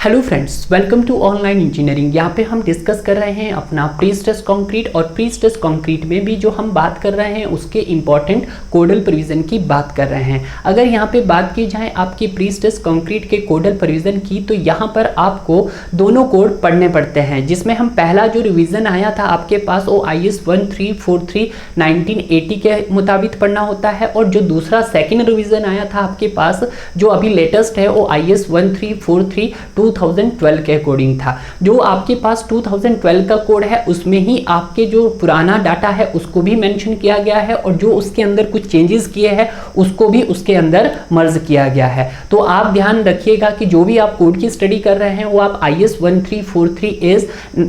Hello friends, welcome to online engineering. यहाँ पे हम डिस्कस कर रहे हैं अपना प्री-स्ट्रेस कंक्रीट, और प्री-स्ट्रेस कंक्रीट में भी जो हम बात कर रहे हैं उसके इंपॉर्टेंट कोडल प्रोविज़न की बात कर रहे हैं। अगर यहाँ पे बात की जाए आपकी प्री-स्ट्रेस कंक्रीट के कोडल प्रोविज़न की, तो यहाँ पर आपको दोनों कोड पढ़ने पड़ते हैं, जिसमें हम पहला जो रिविज़न आया था आपके पास वो IS 1343 1980 के मुताबिक पढ़ना होता है, और जो दूसरा सेकेंड रिविज़न आया था आपके पास जो अभी लेटेस्ट है वो IS 1343 2012 के अकॉर्डिंग था। जो आपके पास 2012 का कोड है उसमें ही आपके जो पुराना डाटा है उसको भी मेंशन किया गया है, और जो उसके अंदर कुछ चेंजेस किए हैं उसको भी उसके अंदर मर्ज किया गया है। तो आप ध्यान रखिएगा कि जो भी आप कोड की स्टडी कर रहे हैं वो आप IS 1343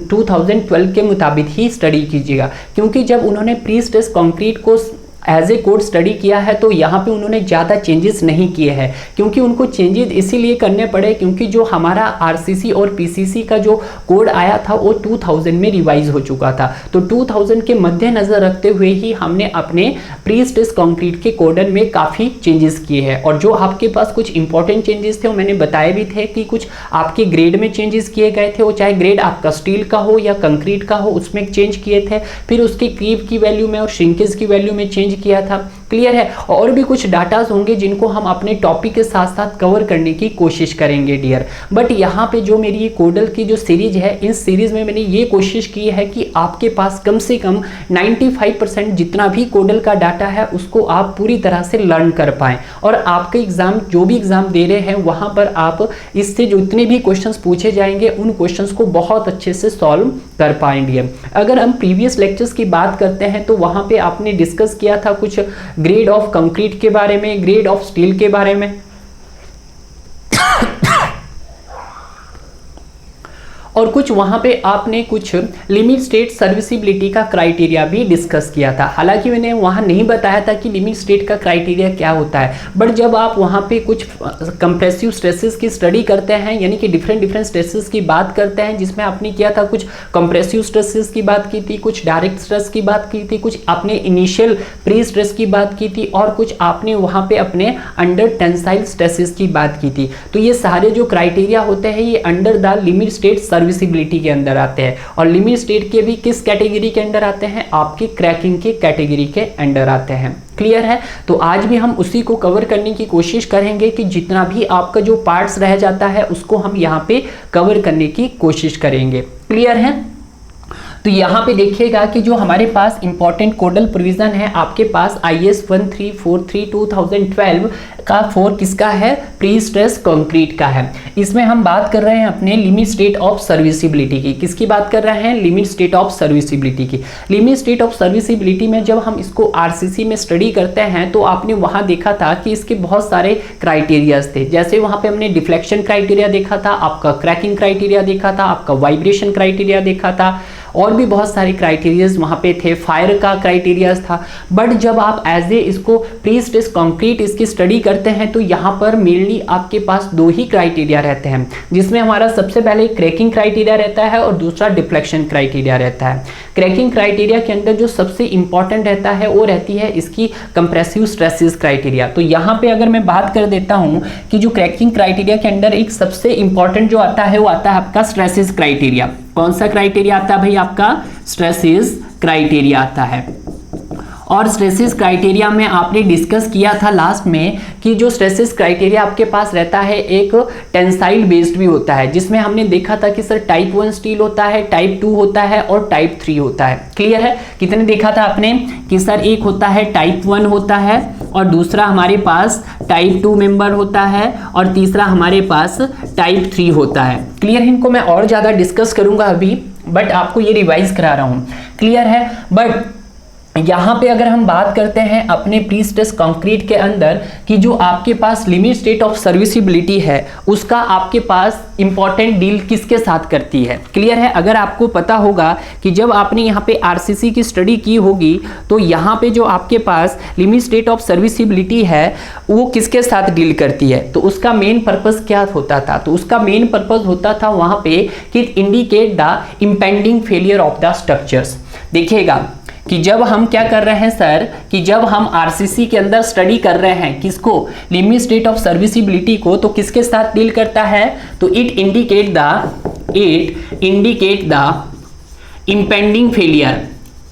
2012 के मुताबिक ही स्टडी कीजिएगा, क्योंकि जब उन्होंने प्री-स्ट्रेस कंक्रीट को एज ए कोड स्टडी किया है तो यहाँ पे उन्होंने ज़्यादा चेंजेस नहीं किए हैं, क्योंकि उनको चेंजेस इसीलिए करने पड़े क्योंकि जो हमारा RCC और PCC का जो कोड आया था वो 2000 में रिवाइज हो चुका था। तो 2000 के मद्देनज़र रखते हुए ही हमने अपने प्री-स्ट्रेस कंक्रीट के कोडन में काफ़ी चेंजेस किए हैं, और जो आपके पास कुछ इंपॉर्टेंट चेंजेस थे वो मैंने बताए भी थे कि कुछ आपके ग्रेड में चेंजेस किए गए थे, वो चाहे ग्रेड आपका स्टील का हो या कंक्रीट का हो उसमें चेंज किए थे, फिर उसके क्रीप की वैल्यू में और श्रिंकेज की वैल्यू में चेंज किया था। क्लियर है। और भी कुछ डाटाज होंगे जिनको हम अपने टॉपिक के साथ साथ कवर करने की कोशिश करेंगे डियर। बट यहाँ पे जो मेरी ये कोडल की जो सीरीज है, इस सीरीज में मैंने ये कोशिश की है कि आपके पास कम से कम 95% जितना भी कोडल का डाटा है उसको आप पूरी तरह से लर्न कर पाएं, और आपके एग्जाम जो भी एग्जाम दे रहे हैं वहाँ पर आप इससे जो जितने भी क्वेश्चंस पूछे जाएंगे उन क्वेश्चंस को बहुत अच्छे से सॉल्व कर पाएंगे। अगर हम प्रीवियस लेक्चर्स की बात करते हैं तो वहाँ पे आपने डिस्कस किया था कुछ ग्रेड ऑफ कंक्रीट के बारे में, ग्रेड ऑफ स्टील के बारे में, और कुछ वहाँ पे आपने कुछ लिमिट स्टेट सर्विसिबिलिटी का क्राइटेरिया भी डिस्कस किया था। हालांकि मैंने वहाँ नहीं बताया था कि लिमिट स्टेट का क्राइटेरिया क्या होता है, बट जब आप वहाँ पे कुछ कंप्रेसिव स्ट्रेसेस की स्टडी करते हैं, यानी कि डिफरेंट स्ट्रेसेस की बात करते हैं, जिसमें आपने किया था कुछ कंप्रेसिव स्ट्रेसेस की बात की थी, कुछ डायरेक्ट स्ट्रेस की बात की थी, कुछ आपने इनिशियल प्री स्ट्रेस की बात की थी, और कुछ आपने वहाँ पे अपने अंडर टेंसाइल स्ट्रेसेस की बात की थी। तो ये सारे जो क्राइटेरिया होते हैं ये under the limit state serviceability के अंदर आते हैं, और लिमिट स्टेट के भी किस कैटेगरी के अंदर आते हैं, आपके क्रैकिंग के कैटेगरी के अंडर आते हैं। क्लियर है। तो आज भी हम उसी को कवर करने की कोशिश करेंगे कि जितना भी आपका जो पार्ट्स रह जाता है उसको हम यहाँ पे कवर करने की कोशिश करेंगे। क्लियर है। तो यहाँ पे देखिएगा कि जो हमारे पास इंपॉर्टेंट कोडल प्रोविजन है आपके पास IS 1343 2012 का 4 किसका है, प्री स्ट्रेस कंक्रीट का है। इसमें हम बात कर रहे हैं अपने लिमिट स्टेट ऑफ सर्विसिबिलिटी की। किसकी बात कर रहे हैं, लिमिट स्टेट ऑफ सर्विसिबिलिटी की। लिमिट स्टेट ऑफ सर्विसिबिलिटी में जब हम इसको RCC में स्टडी करते हैं तो आपने वहाँ देखा था कि इसके बहुत सारे क्राइटेरियाज थे। जैसे वहाँ पे हमने डिफ्लेक्शन क्राइटेरिया देखा था, आपका क्रैकिंग क्राइटेरिया देखा था, आपका वाइब्रेशन क्राइटेरिया देखा था, और भी बहुत सारे क्राइटेरियाज वहाँ पे थे, फायर का क्राइटेरियाज था। बट जब आप एज ए इसको प्री स्ट्रेस कंक्रीट इसकी स्टडी करते हैं तो यहाँ पर मेनली आपके पास दो ही क्राइटेरिया रहते हैं, जिसमें हमारा सबसे पहले क्रैकिंग क्राइटेरिया रहता है और दूसरा डिफ्लेक्शन क्राइटेरिया रहता है। क्रैकिंग क्राइटेरिया के अंदर जो सबसे इंपॉर्टेंट रहता है वो रहती है इसकी कंप्रेसिव स्ट्रेसेस क्राइटेरिया। तो यहाँ पे अगर मैं बात कर देता हूँ कि जो क्रैकिंग क्राइटेरिया के अंदर एक सबसे इंपॉर्टेंट जो आता है वो आता है आपका स्ट्रेसेस क्राइटेरिया। कौन सा क्राइटेरिया आता है भाई, आपका स्ट्रेसेस क्राइटेरिया आता है। और स्ट्रेसेस क्राइटेरिया में आपने डिस्कस किया था लास्ट में कि जो स्ट्रेसेस क्राइटेरिया आपके पास रहता है एक टेंसाइल बेस्ड भी होता है, जिसमें हमने देखा था कि सर टाइप 1 स्टील होता है, टाइप 2 होता है और टाइप 3 होता है। क्लियर है। कितने देखा था आपने कि सर एक होता है टाइप 1 होता है, और दूसरा हमारे पास टाइप 2 मेंबर होता है, और तीसरा हमारे पास टाइप 3 होता है। क्लियर है। इनको मैं और ज़्यादा डिस्कस करूँगा अभी, बट आपको ये रिवाइज करा रहा हूँ। क्लियर है। बट यहाँ पे अगर हम बात करते हैं अपने प्री स्ट्रेस कंक्रीट के अंदर कि जो आपके पास लिमिट स्टेट ऑफ सर्विसिबिलिटी है उसका आपके पास इंपॉर्टेंट डील किसके साथ करती है। क्लियर है। अगर आपको पता होगा कि जब आपने यहाँ पे RCC की स्टडी की होगी तो यहाँ पे जो आपके पास लिमिट स्टेट ऑफ सर्विसिबिलिटी है वो किसके साथ डील करती है, तो उसका मेन पर्पस क्या होता था, तो उसका मेन पर्पस होता था वहाँ पे कि indicate the impending failure of the structures. देखिएगा कि जब हम क्या कर रहे हैं सर, कि जब हम आरसीसी के अंदर स्टडी कर रहे हैं किसको, लिमिट स्टेट ऑफ सर्विसिबिलिटी को, तो किसके साथ डील करता है, तो it indicate the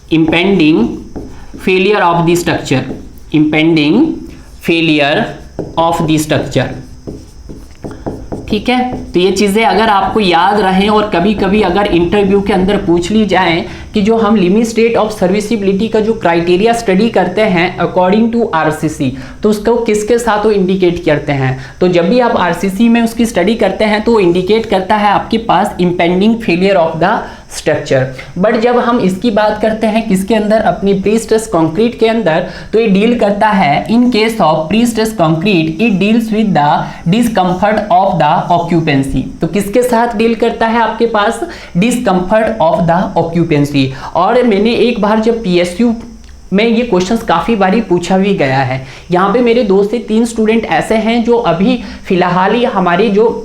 impending failure of the structure, ठीक है। तो ये चीजें अगर आपको याद रहें और कभी कभी अगर इंटरव्यू के अंदर पूछ ली जाए कि जो हम लिमिट स्टेट ऑफ सर्विसिबिलिटी का जो क्राइटेरिया स्टडी करते हैं अकॉर्डिंग टू आरसीसी, तो उसको किसके साथ वो इंडिकेट करते हैं, तो जब भी आप आरसीसी में उसकी स्टडी करते हैं तो वो इंडिकेट करता है आपके पास impending failure of the structure. But जब हम इसकी बात करते हैं किसके अंदर, अपनी प्री स्ट्रेस कंक्रीट के अंदर, तो ये डील करता है इन case of pre stress concrete it deals with the discomfort of the occupancy. तो किसके साथ डील करता है आपके पास, डिस्कम्फर्ट ऑफ द ऑक्यूपेंसी। और मैंने एक बार जब पीएसयू में ये क्वेश्चंस काफ़ी बारी पूछा भी गया है, यहाँ पे मेरे 2 से 3 स्टूडेंट ऐसे हैं जो अभी फिलहाल ही हमारे जो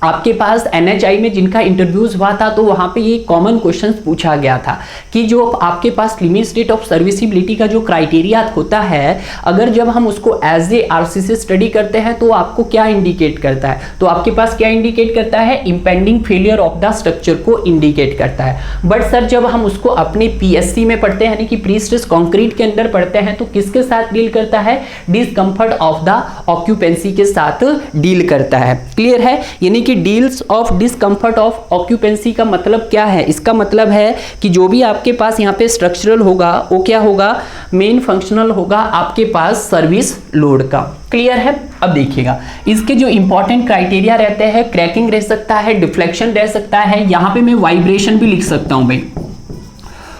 आपके पास एनएचआई में जिनका इंटरव्यूज हुआ था, तो वहाँ पे ये कॉमन क्वेश्चंस पूछा गया था कि जो आपके पास लिमिट स्टेट ऑफ सर्विसिबिलिटी का जो क्राइटेरिया होता है, अगर जब हम उसको एज ए आरसीसी स्टडी करते हैं तो आपको क्या इंडिकेट करता है, तो आपके पास क्या इंडिकेट करता है, impending failure of the structure को इंडिकेट करता है। बट सर जब हम उसको अपने पीएससी में पढ़ते हैं, यानी कि प्री स्ट्रेस कंक्रीट के अंदर पढ़ते हैं, तो किसके साथ डील करता है, डिस्कम्फर्ट ऑफ द ऑक्यूपेंसी के साथ डील करता है। क्लियर है, यानी कि deals of discomfort of occupancy का मतलब क्या है, इसका मतलब है कि जो भी आपके पास यहाँ पे स्ट्रक्चरल होगा वो क्या होगा, मेन फंक्शनल होगा आपके पास सर्विस लोड का। क्लियर है। अब देखिएगा इसके जो इंपॉर्टेंट क्राइटेरिया रहते हैं, क्रैकिंग रह सकता है, डिफ्लेक्शन रह सकता है, यहाँ पे मैं वाइब्रेशन भी लिख सकता हूँ भाई,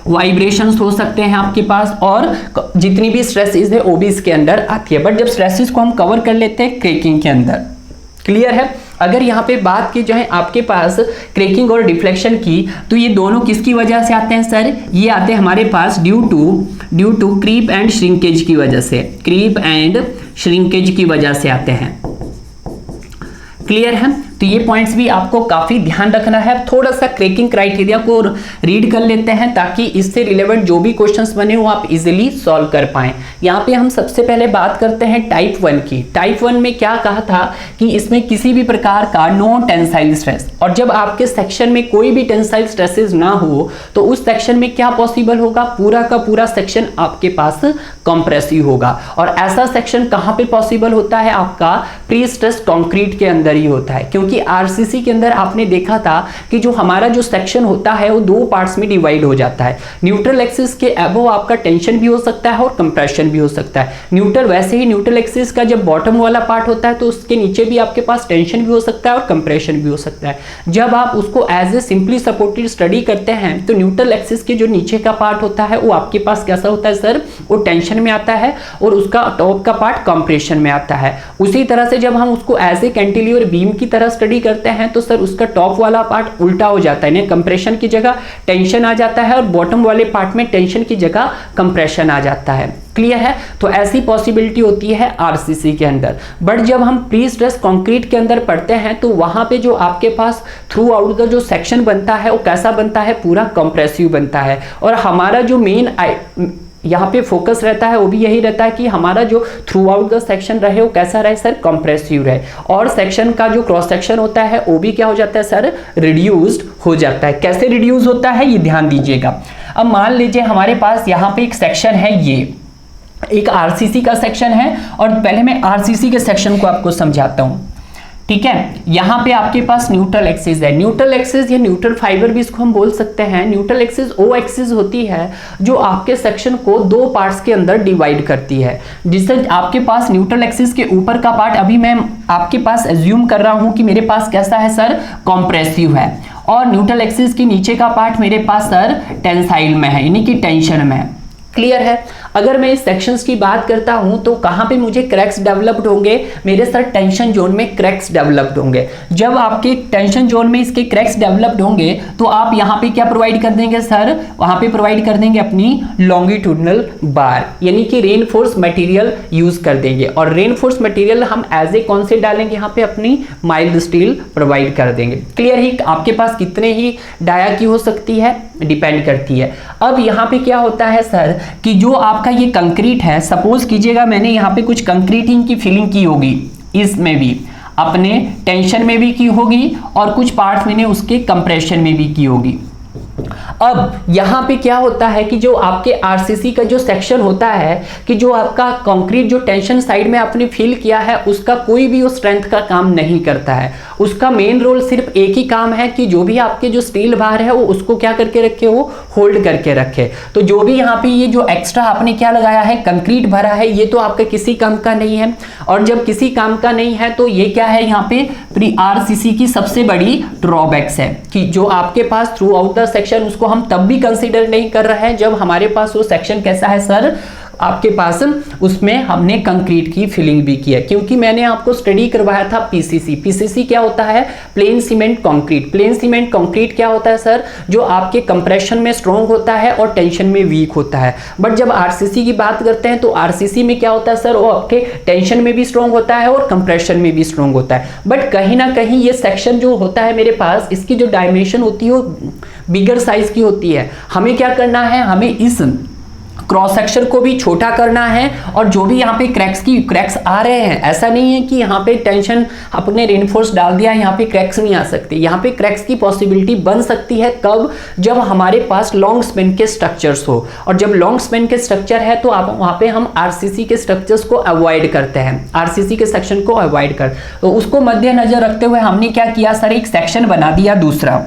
वाइब्रेशंस हो सकते हैं आपके पास, और जितनी भी स्ट्रेसेस है वो भी इसके अंदर आती है। बट जब स्ट्रेसेस को हम कवर कर लेते हैं क्रैकिंग के अंदर। क्लियर है। अगर यहाँ पे बात की जाए आपके पास क्रैकिंग और डिफ्लेक्शन की, तो ये दोनों किसकी वजह से आते हैं सर, ये आते हैं हमारे पास due to creep and shrinkage की वजह से, क्रीप एंड श्रिंकेज की वजह से आते हैं। क्लियर है। तो ये पॉइंट्स भी आपको काफी ध्यान रखना है। थोड़ा सा क्रैकिंग क्राइटेरिया को रीड कर लेते हैं ताकि इससे रिलेवेंट जो भी क्वेश्चंस बने वो आप इजीली सॉल्व कर पाएं। यहाँ पे हम सबसे पहले बात करते हैं टाइप 1 की। टाइप 1 में क्या कहा था कि इसमें किसी भी प्रकार का नो टेंसाइल स्ट्रेस, और जब आपके सेक्शन में कोई भी टेंसाइल स्ट्रेसेस ना हो तो उस सेक्शन में क्या पॉसिबल होगा, पूरा का पूरा सेक्शन आपके पास कंप्रेसिव होगा। और ऐसा सेक्शन कहाँ पे पॉसिबल होता है, आपका प्री स्ट्रेस कंक्रीट के अंदर ही होता है। क्योंकि आरसीसी के अंदर आपने देखा था कि जो हमारा जो सेक्शन होता है वो 2 पार्ट्स में डिवाइड हो जाता है। न्यूट्रल एक्सिस के अबव आपका टेंशन भी हो सकता है और कंप्रेशन भी हो सकता है। न्यूट्रल वैसे ही न्यूट्रल एक्सिस का जब बॉटम वाला पार्ट होता है तो उसके नीचे भी आपके पास टेंशन भी हो सकता है और कंप्रेशन भी हो सकता है। जब आप उसको as a simply supported study करते हैं तो न्यूट्रल एक्सिस के जो नीचे का पार्ट होता है वो आपके पास कैसा होता है सर, वो टेंशन में आता है और उसका टॉप का पार्ट कंप्रेशन में आता है। उसी तरह से जब हम उसको एज ए कैंटिलीवर बीम की तरह स्टडी करते हैं तो सर उसका टॉप वाला पार्ट उल्टा हो जाता है, कंप्रेशन की जगह टेंशन आ जाता है और बॉटम वाले पार्ट में टेंशन की जगह कंप्रेशन आ जाता है। क्लियर है। तो ऐसी पॉसिबिलिटी होती है आरसीसी के अंदर। बट जब हम प्री स्ट्रेस कंक्रीट के अंदर पढ़ते हैं तो वहां पे जो आपके पास थ्रू आउट का जो सेक्शन बनता है वो कैसा बनता है, पूरा कंप्रेसिव बनता है। और हमारा जो मेन यहाँ पे फोकस रहता है वो भी यही रहता है कि हमारा जो थ्रू आउट का सेक्शन रहे वो कैसा रहे सर, कंप्रेसिव रहे। और सेक्शन का जो क्रॉस सेक्शन होता है वो भी क्या हो जाता है सर, रिड्यूस्ड हो जाता है। कैसे रिड्यूस होता है ये ध्यान दीजिएगा। अब मान लीजिए हमारे पास यहाँ पे एक सेक्शन है, ये एक आरसीसी का सेक्शन है, और पहले मैं आरसीसी के सेक्शन को आपको समझाता हूँ। ठीक है, यहाँ पे आपके पास न्यूट्रल एक्सिस है। न्यूट्रल एक्सिस या न्यूट्रल फाइबर भी इसको हम बोल सकते हैं। न्यूट्रल एक्सिस वो एक्सिस होती है जो आपके सेक्शन को 2 पार्ट्स के अंदर डिवाइड करती है। जिससे आपके पास न्यूट्रल एक्सिस के ऊपर का पार्ट, अभी मैं आपके पास एज्यूम कर रहा हूँ कि मेरे पास कैसा है सर, कॉम्प्रेसिव है, और न्यूट्रल एक्सिस के नीचे का पार्ट मेरे पास सर टेंसाइल में है, यानी कि टेंशन में है। क्लियर है। अगर मैं इस सेक्शंस की बात करता हूं तो कहां पे मुझे क्रैक्स डेवलप्ड होंगे, मेरे सर टेंशन जोन में क्रैक्स डेवलप्ड होंगे। जब आपके टेंशन जोन में इसके क्रैक्स डेवलप्ड होंगे तो आप यहां पे क्या प्रोवाइड कर देंगे सर, वहां पे प्रोवाइड कर देंगे अपनी लॉन्गिट्यूडनल बार, यानी कि रेनफोर्स मटेरियल यूज कर देंगे। और रेनफोर्स मटेरियल हम एज ए कौन से डालेंगे, यहाँ पे अपनी माइल्ड स्टील प्रोवाइड कर देंगे। क्लियर है। आपके पास कितने ही डाया की हो सकती है, डिपेंड करती है। अब यहाँ पे क्या होता है सर कि जो आपका ये कंक्रीट है, सपोज कीजिएगा मैंने यहाँ पे कुछ कंक्रीटिंग की फिलिंग की होगी, इसमें भी अपने टेंशन में भी की होगी और कुछ पार्ट मैंने उसके कंप्रेशन में भी की होगी। अब यहां पे क्या होता है कि जो आपके आरसीसी का जो सेक्शन होता है कि जो आपका कंक्रीट जो टेंशन साइड में आपने फिल किया है उसका कोई भी वो स्ट्रेंथ का काम नहीं करता है। उसका मेन रोल सिर्फ एक ही काम है कि जो भी आपके जो स्टील बार है वो उसको क्या करके रखे, वो होल्ड करके रखे। तो जो भी यहाँ पे ये जो एक्स्ट्रा आपने क्या लगाया है, कंक्रीट भरा है, ये तो आपका किसी काम का नहीं है। और जब किसी काम का नहीं है तो ये क्या है, यहाँ पे प्री आरसीसी की सबसे बड़ी ड्रॉबैक्स है कि जो आपके pass through out the section उसको हम तब भी कंसीडर नहीं कर रहे हैं जब हमारे पास वो सेक्शन कैसा है सर, आपके पास उसमें हमने कंक्रीट की फिलिंग भी की है। क्योंकि मैंने आपको स्टडी करवाया था पीसीसी। पीसीसी क्या होता है, plane cement concrete. Plane cement concrete क्या होता है सर, जो आपके कंप्रेशन में स्ट्रॉन्ग होता है और टेंशन में वीक होता है। बट जब आरसीसी की बात करते हैं तो आरसीसी में क्या होता है सर, वो आपके टेंशन में भी स्ट्रॉन्ग होता है और कंप्रेशन में भी स्ट्रॉन्ग होता है। बट कहीं ना कहीं ये सेक्शन जो होता है मेरे पास, इसकी जो डायमेंशन होती है वो बिगर साइज की होती है। हमें क्या करना है, हमें इस क्रॉस सेक्शन को भी छोटा करना है। और जो भी यहाँ पे क्रैक्स आ रहे हैं, ऐसा नहीं है कि यहाँ पे टेंशन अपने रेनफोर्स डाल दिया यहाँ पे क्रैक्स नहीं आ सकते। यहाँ पे क्रैक्स की पॉसिबिलिटी बन सकती है कब, जब हमारे पास लॉन्ग स्पेन के स्ट्रक्चर्स हो। और जब लॉन्ग स्पेन के स्ट्रक्चर है तो आप वहाँ पे हम आरसीसी के स्ट्रक्चर्स को अवॉइड करते हैं, आरसीसी के सेक्शन को अवॉइड कर। तो उसको मद्देनजर रखते हुए हमने क्या किया सर, एक सेक्शन बना दिया दूसरा।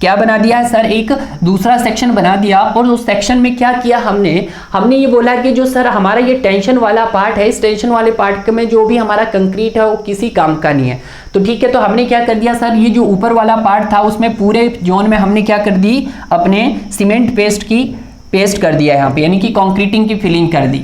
क्या बना दिया है सर, एक दूसरा सेक्शन बना दिया। और उस सेक्शन में क्या किया हमने ये बोला कि जो सर हमारा ये टेंशन वाला पार्ट है, इस टेंशन वाले पार्ट में जो भी हमारा कंक्रीट है वो किसी काम का नहीं है। तो ठीक है, तो हमने क्या कर दिया सर, ये जो ऊपर वाला पार्ट था उसमें पूरे जोन में हमने क्या कर दी, अपने सीमेंट पेस्ट कर दिया यहाँ पे, यानी कि कंक्रीटिंग की फिलिंग कर दी।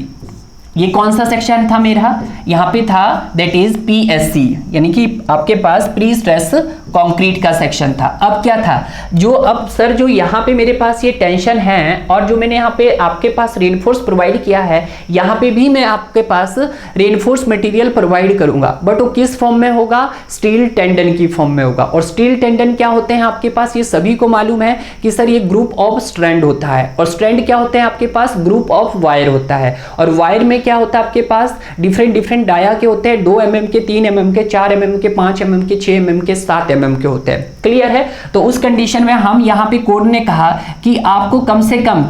ये कौन सा सेक्शन था मेरा, यहाँ पे था दैट इज पीएससी, यानी कि आपके पास प्री स्ट्रेस कंक्रीट का सेक्शन था। अब क्या था, जो अब सर जो यहाँ पे मेरे पास ये टेंशन है और जो मैंने यहाँ पे आपके पास रेनफोर्स प्रोवाइड किया है, यहाँ पे भी मैं आपके पास रेनफोर्स मटेरियल प्रोवाइड करूंगा। बट वो किस फॉर्म में होगा, स्टील टेंडन की फॉर्म में होगा। और स्टील टेंडन क्या होते हैं आपके पास, ये सभी को मालूम है कि सर ये ग्रुप ऑफ स्ट्रैंड होता है। और स्ट्रैंड क्या होते हैं आपके पास, ग्रुप ऑफ वायर होता है। और वायर में क्या होता है आपके पास, डिफरेंट डाया के होते हैं, 2 mm के, 3 mm के, 4 mm के, 5 mm के, 6 mm के, 7 mm के होते हैं। क्लियर है। तो उस कंडीशन में हम यहाँ पे कोड ने कहा कि आपको कम से कम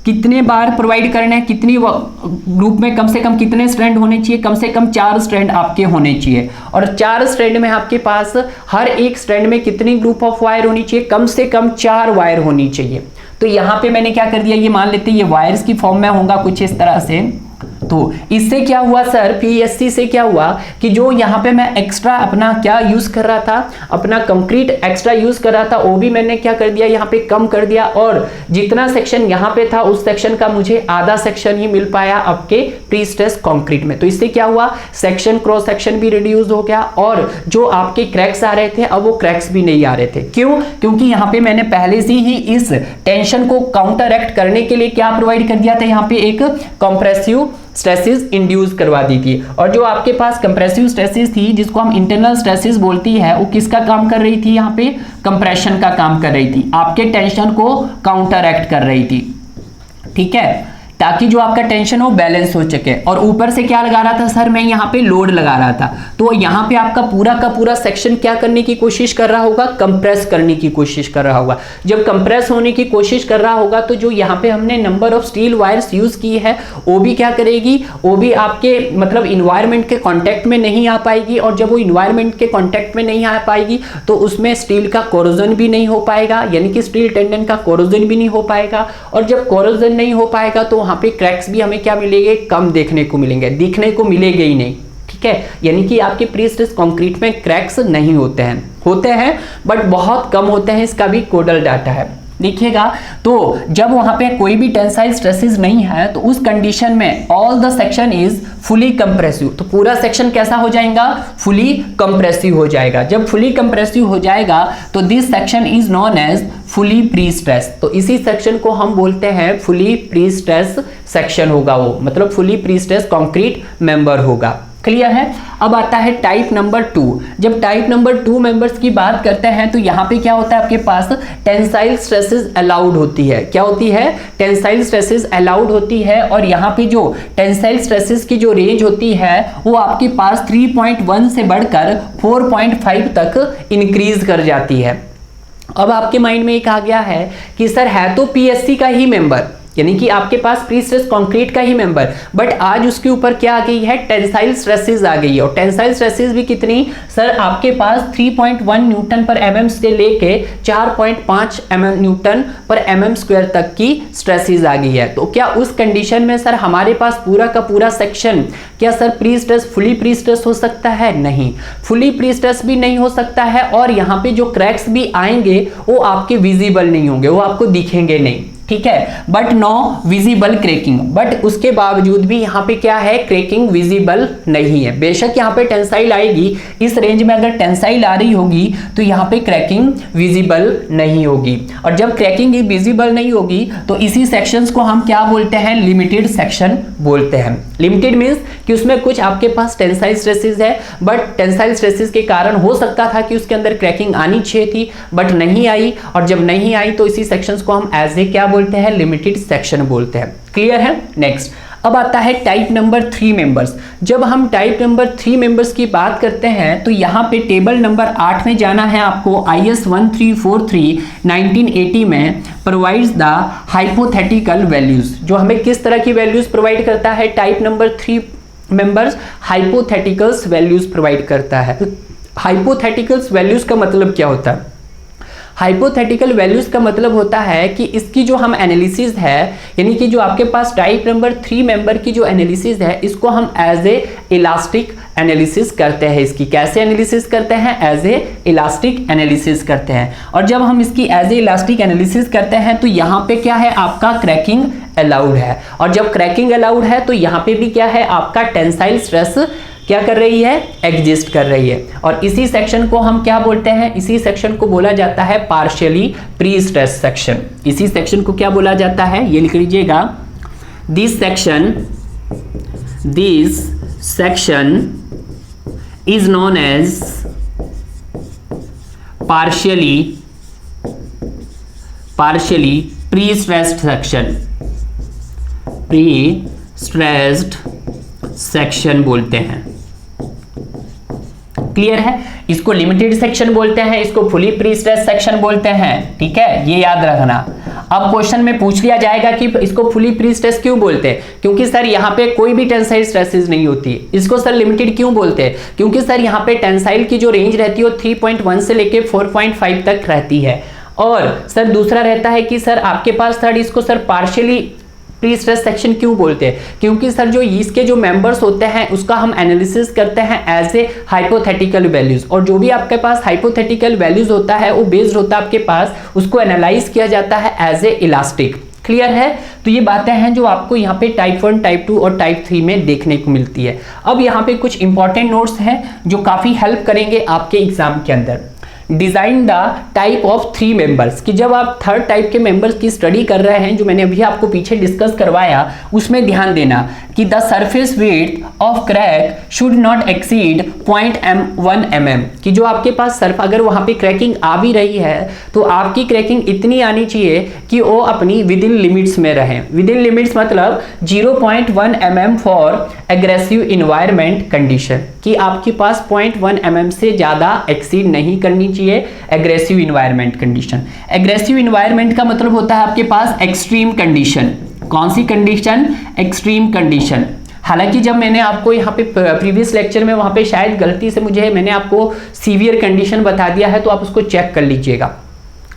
कितने बार प्रोवाइड करना है, कितनी ग्रुप में कम से कम कितने स्ट्रैंड होने चाहिए, कम से कम 4 स्ट्रैंड आपके होने चाहिए। और 4 स्ट्रैंड में आपके पास हर एक स्ट्रैंड में कितनी ग्रुप ऑफ वायर होनी चाहिए, कम से कम 4 वायर होनी चाहिए। तो यहाँ पे मैंने क्या कर दिया, ये मान लेते हैं ये वायर्स की फॉर्म में होगा कुछ इस तरह से। तो इससे क्या हुआ सर, पीएससी से क्या हुआ कि जो यहाँ पे मैं एक्स्ट्रा अपना क्या यूज कर रहा था, अपना कंक्रीट एक्स्ट्रा यूज कर रहा था, वो भी मैंने क्या कर दिया, यहाँ पे कम कर दिया। और जितना सेक्शन यहाँ पे था उस सेक्शन का मुझे आधा सेक्शन ही मिल पाया आपके प्री स्ट्रेस कंक्रीट में। तो इससे क्या हुआ, सेक्शन क्रॉस सेक्शन भी रिड्यूस हो गया और जो आपके क्रैक्स आ रहे थे अब वो क्रैक्स भी नहीं आ रहे थे। क्यों, क्योंकि यहाँ पे मैंने पहले से ही इस टेंशन को काउंटरएक्ट करने के लिए क्या प्रोवाइड कर दिया था, यहाँ पे एक कंप्रेसिव स्ट्रेसेस इंड्यूस करवा दी थी। और जो आपके पास कंप्रेसिव स्ट्रेसेस थी, जिसको हम इंटरनल स्ट्रेसेस बोलती है, वो किसका काम कर रही थी, यहाँ पे कंप्रेशन का काम कर रही थी, आपके टेंशन को काउंटरएक्ट कर रही थी। ठीक है, ताकि जो आपका टेंशन हो बैलेंस हो सके। और ऊपर से क्या लगा रहा था सर, मैं यहाँ पे लोड लगा रहा था। तो यहाँ पे आपका पूरा का पूरा सेक्शन क्या करने की कोशिश कर रहा होगा, कंप्रेस करने की कोशिश कर रहा होगा। जब कंप्रेस होने की कोशिश कर रहा होगा तो जो यहाँ पे हमने number of steel wires use की है वो भी क्या करेगी, वो भी आपके मतलब इन्वायरमेंट के कॉन्टेक्ट में नहीं आ पाएगी। और जब वो इन्वायरमेंट के कॉन्टेक्ट में नहीं आ पाएगी तो उसमें स्टील का कोरोजन भी नहीं हो पाएगा, यानी कि स्टील टेंडन का कोरोजन भी नहीं हो पाएगा। और जब कोरोजन नहीं हो पाएगा तो वहाँ पे क्रैक्स भी हमें क्या मिलेंगे, कम देखने को मिलेंगे, दिखने को मिलेंगे ही नहीं। ठीक है, यानी कि आपके प्री स्ट्रेस कंक्रीट में क्रैक्स नहीं होते हैं बट बहुत कम होते हैं, इसका भी कोडल डाटा है। देखिएगा, तो जब वहां पे कोई भी टेंसाइल स्ट्रेसेस नहीं है तो उस कंडीशन में all the section is fully compressive, तो पूरा सेक्शन कैसा हो जाएगा, फुली कंप्रेसिव हो जाएगा। जब फुली कंप्रेसिव हो जाएगा तो this section is known as fully pre stress, तो इसी सेक्शन को हम बोलते हैं फुली प्री स्ट्रेस सेक्शन होगा वो, मतलब fully pre stress concrete member होगा। क्लियर है। अब आता है टाइप नंबर 2। जब टाइप नंबर 2 मेंबर्स की बात करते हैं तो यहाँ पे क्या होता है, आपके पास टेंसाइल स्ट्रेसेस अलाउड होती है। क्या होती है, टेंसाइल स्ट्रेसेस अलाउड होती है, और यहाँ पे जो टेंसाइल स्ट्रेसेस की जो रेंज होती है वो आपके पास 3.1 से बढ़कर 4.5 तक इंक्रीज कर जाती है। अब आपके माइंड में एक आ गया है कि सर है तो पीएससी का ही मेंबर, यानी कि आपके पास प्री स्ट्रेस कंक्रीट का ही मेंबर, बट आज उसके ऊपर क्या आ गई है, टेंसाइल स्ट्रेसेस आ गई है। और टेंसाइल स्ट्रेसेस भी कितनी सर, आपके पास 3.1 न्यूटन पर एमएम से लेके 4.5 न्यूटन पर एमएम स्क्वायर तक की स्ट्रेसेस आ गई है। तो क्या उस कंडीशन में सर हमारे पास पूरा का पूरा सेक्शन क्या sir pre stress, fully pre stress हो सकता है? नहीं, फुली प्री स्ट्रेस भी नहीं हो सकता है, और यहाँ पे जो क्रैक्स भी आएंगे वो आपके विजिबल नहीं होंगे, वो आपको दिखेंगे नहीं, ठीक है, but no visible cracking. But उसके बावजूद भी यहाँ पे क्या है, क्रैकिंग विजिबल नहीं है। बेशक यहाँ पे टेंसाइल आएगी, इस रेंज में अगर टेंसाइल आ रही होगी तो यहाँ पे क्रैकिंग विजिबल नहीं होगी, और जब क्रैकिंग विजिबल नहीं होगी तो इसी सेक्शंस को हम क्या बोलते हैं, लिमिटेड सेक्शन बोलते हैं। लिमिटेड मींस कि उसमें कुछ आपके पास टेंसाइल स्ट्रेसेस है, बट टेंसाइल स्ट्रेसेस के कारण हो सकता था कि उसके अंदर क्रैकिंग आनी चाहिए थी बट नहीं आई, और जब नहीं आई तो इसी सेक्शंस को हम एज ए क्या बोलते हैं, लिमिटेड सेक्शन बोलते हैं। क्लियर है। नेक्स्ट अब आता है टाइप नंबर 3 मेंबर्स। जब हम टाइप नंबर 3 मेंबर्स की बात करते हैं तो यहाँ पे टेबल नंबर 8 में जाना है आपको। IS 1343 1980 में प्रोवाइड्स द हाइपोथेटिकल वैल्यूज, जो हमें किस तरह की वैल्यूज प्रोवाइड करता है, type number 3 members hypotheticals values provide करता है। हाइपोथेटिकल्स वैल्यूज का मतलब क्या होता है, हाइपोथेटिकल वैल्यूज का मतलब होता है कि इसकी जो हम एनालिसिस है, यानी कि जो आपके पास टाइप नंबर 3 मेंबर की जो एनालिसिस है, इसको हम एज ए इलास्टिक एनालिसिस करते हैं। इसकी कैसे एनालिसिस करते हैं, एज ए इलास्टिक एनालिसिस करते हैं। और जब हम इसकी एज ए इलास्टिक एनालिसिस करते हैं तो यहाँ पे क्या है, आपका क्रैकिंग अलाउड है, और जब क्रैकिंग अलाउड है तो यहाँ पे भी क्या है, आपका टेंसाइल स्ट्रेस क्या कर रही है, एग्जिस्ट कर रही है। और इसी सेक्शन को हम क्या बोलते हैं, इसी सेक्शन को बोला जाता है पार्शियली प्री स्ट्रेस सेक्शन। इसी सेक्शन को क्या बोला जाता है, ये लिख लीजिएगा, this section is known as partially pre stressed section, pre stressed section बोलते हैं। क्लियर है। इसको लिमिटेड सेक्शन बोलते हैं, इसको फुली प्री स्ट्रेस सेक्शन बोलते हैं, ठीक है, ये याद रखना। अब क्वेश्चन में पूछ लिया जाएगा कि इसको फुली प्री स्ट्रेस क्यों बोलते हैं, क्योंकि सर यहाँ पे कोई भी टेंसाइल स्ट्रेसेस नहीं होती। इसको सर लिमिटेड क्यों बोलते हैं, क्योंकि सर यहाँ पे टेंसाइल की जो रेंज रहती है वो 3.1 से लेके 4.5 तक रहती है। और सर दूसरा रहता है कि सर आपके पास थर्ड, इसको sir partially pre stress section क्यों बोलते हैं, क्योंकि सर जो इसके जो मेंबर्स होते हैं उसका हम एनालिसिस करते हैं एज ए हाइपोथेटिकल वैल्यूज, और जो भी आपके पास हाइपोथेटिकल वैल्यूज होता है वो बेस्ड होता है आपके पास, उसको एनालाइज किया जाता है एज ए इलास्टिक। क्लियर है। तो ये बातें हैं जो आपको यहाँ पे टाइप 1, टाइप 2 और टाइप 3 में देखने को मिलती है। अब यहाँ पे कुछ इंपॉर्टेंट नोट्स हैं जो काफी हेल्प करेंगे आपके एग्जाम के अंदर। Design the type of 3 members, कि जब आप थर्ड टाइप के मेंबर्स की स्टडी कर रहे हैं, जो मैंने अभी आपको पीछे डिस्कस करवाया, उसमें ध्यान देना कि the surface width of crack should not exceed 0.1 mm, कि जो आपके पास सर्फ अगर वहां पे क्रैकिंग आ भी रही है तो आपकी क्रैकिंग इतनी आनी चाहिए कि वो अपनी विद इन लिमिट्स में रहे। विद इन लिमिट्स मतलब 0.1 mm for aggressive environment condition, कि आपके पास 0.1 mm से ज्यादा एक्सीड नहीं करनी चाहिए aggressive environment condition. Aggressive environment का मतलब होता है आपके पास एक्सट्रीम कंडीशन। कौन सी कंडीशन, एक्सट्रीम कंडीशन। हालांकि जब मैंने आपको यहाँ पे प्रीवियस लेक्चर में वहां पे शायद गलती से मैंने आपको सीवियर कंडीशन बता दिया है, तो आप उसको चेक कर लीजिएगा।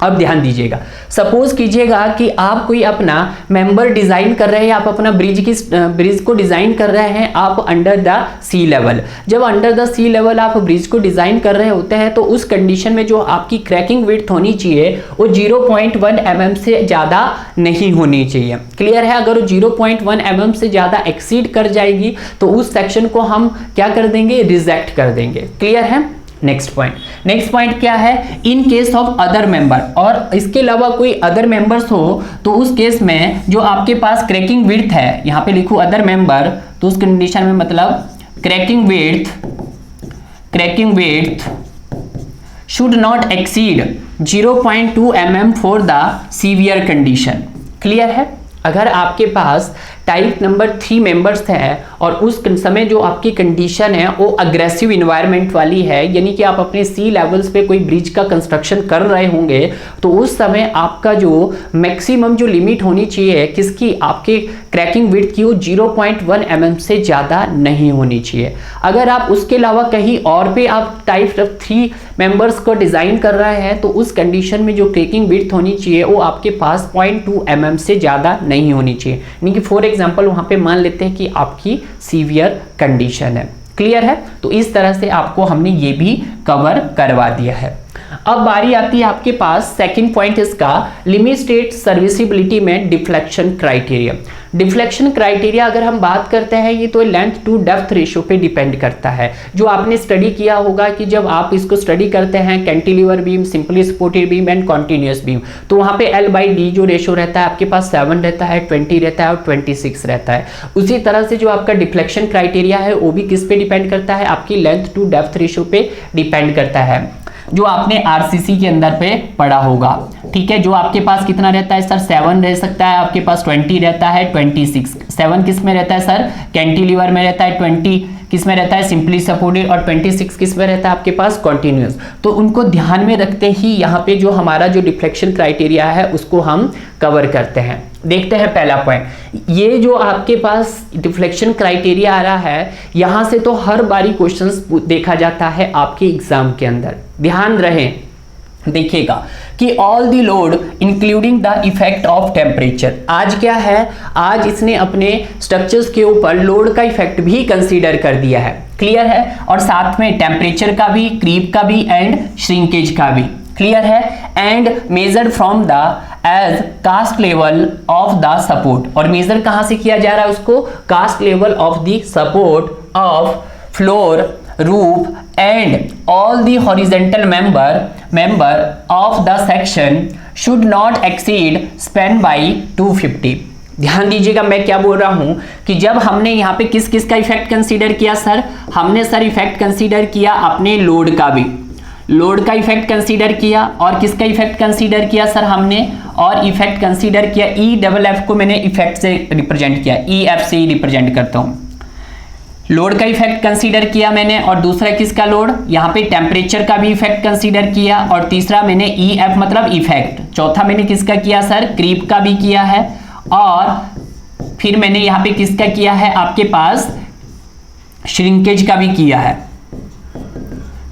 अब ध्यान दीजिएगा, सपोज कीजिएगा कि आप कोई अपना मेंबर डिजाइन कर रहे हैं, आप अपना ब्रिज को डिजाइन कर रहे हैं आप अंडर द सी लेवल। जब अंडर द सी लेवल आप ब्रिज को डिजाइन कर रहे होते हैं तो उस कंडीशन में जो आपकी क्रैकिंग विड्थ होनी चाहिए वो 0.1 mm से ज्यादा नहीं होनी चाहिए। क्लियर है? अगर वो 0.1 mm से ज्यादा एक्सीड कर जाएगी तो उस सेक्शन को हम क्या कर देंगे, रिजेक्ट कर देंगे। क्लियर है? नेक्स्ट पॉइंट क्या है, इन केस ऑफ अदर मेंबर, और इसके अलावा कोई अदर मेंबर्स हो तो उस केस में जो आपके पास क्रैकिंग विड्थ है, यहां पे लिखूं अदर मेंबर, तो उस कंडीशन में मतलब cracking width should not exceed 0.2 mm for the severe condition. Clear है? अगर आपके पास टाइप नंबर 3 मेंबर्स हैं और उस समय जो आपकी कंडीशन है वो अग्रेसिव इन्वायरमेंट वाली है, यानी कि आप अपने सी लेवल्स पे कोई ब्रिज का कंस्ट्रक्शन कर रहे होंगे, तो उस समय आपका जो मैक्सिमम जो लिमिट होनी चाहिए किसकी, आपके क्रैकिंग विड्थ की, वो 0.1 mm से ज़्यादा नहीं होनी चाहिए। अगर आप उसके अलावा कहीं और पे आप टाइप 3 मेंबर्स को डिज़ाइन कर रहे हैं तो उस कंडीशन में जो क्रैकिंग विड्थ होनी चाहिए वो आपके पास 0.2 mm से ज़्यादा नहीं होनी चाहिए। यानी कि फॉर एग्जाम्पल वहाँ पे मान लेते हैं कि आपकी सीवियर कंडीशन है। क्लियर है? तो इस तरह से आपको हमने ये भी कवर करवा दिया है। अब बारी आती है आपके पास सेकंड पॉइंट इसका, लिमिट स्टेट सर्विसिबिलिटी में डिफ्लेक्शन क्राइटेरिया। डिफ्लेक्शन क्राइटेरिया अगर हम बात करते हैं ये तो लेंथ टू डेप्थ रेशियो पे डिपेंड करता है। जो आपने स्टडी किया होगा कि जब आप इसको स्टडी करते हैं cantilever beam, simply supported beam and continuous beam, तो वहाँ पे L/D जो रेशियो रहता है आपके पास 7 रहता है, 20 रहता है और 26 रहता है। उसी तरह से जो आपका डिफ्लेक्शन क्राइटेरिया है वो भी किस पे डिपेंड करता है, आपकी लेंथ टू डेप्थ रेशियो पे डिपेंड करता है, जो आपने आरसीसी के अंदर पे पढ़ा होगा। ठीक है, जो आपके पास कितना रहता है सर, 7 रह सकता है, आपके पास 20 रहता है, 26। 7 किस में रहता है सर, कैंटिलीवर में रहता है, 20 किस में रहता है, सिंपली सपोर्टेड, और 26 किस में रहता है आपके पास, कॉन्टिन्यूस। तो उनको ध्यान में रखते ही यहाँ पे जो हमारा जो डिफ्लेक्शन क्राइटेरिया है उसको हम कवर करते हैं। देखते हैं पहला पॉइंट, ये जो आपके पास डिफ्लेक्शन क्राइटेरिया आ रहा है, यहाँ से तो हर बारी क्वेश्चंस देखा जाता है आपके एग्जाम के अंदर। ध्यान रहे, देखिएगा कि all the load including the effect of temperature. आज क्या है, आज इसने अपने स्ट्रक्चर्स के ऊपर लोड का इफेक्ट भी कंसीडर कर दिया है। क्लियर है? और साथ में टेम्परेचर का भी, क्रीप का भी एंड श्रिंकेज का भी। क्लियर है? And measure from the as cast level of the support, और मेजर कहां से किया जा रहा है उसको, cast level of the support of floor, roof and all the horizontal member of the section should not exceed span by 250। ध्यान दीजिएगा मैं क्या बोल रहा हूं कि जब हमने यहाँ पे किस किस का इफेक्ट कंसीडर किया सर, हमने सर इफेक्ट कंसीडर किया अपने लोड का भी, लोड का इफेक्ट कंसीडर किया, और किसका इफेक्ट कंसीडर किया सर हमने, और इफेक्ट कंसीडर किया EFF को मैंने इफेक्ट से रिप्रेजेंट किया, EF से ही रिप्रेजेंट करता हूं। लोड का इफेक्ट कंसीडर किया मैंने, और दूसरा किसका लोड, यहाँ पे टेम्परेचर का भी इफेक्ट कंसीडर किया, और तीसरा मैंने EF मतलब इफेक्ट, चौथा मैंने किसका किया सर, क्रीप का भी किया है, और फिर मैंने यहाँ पे किसका किया है आपके पास, श्रिंकेज का भी किया है।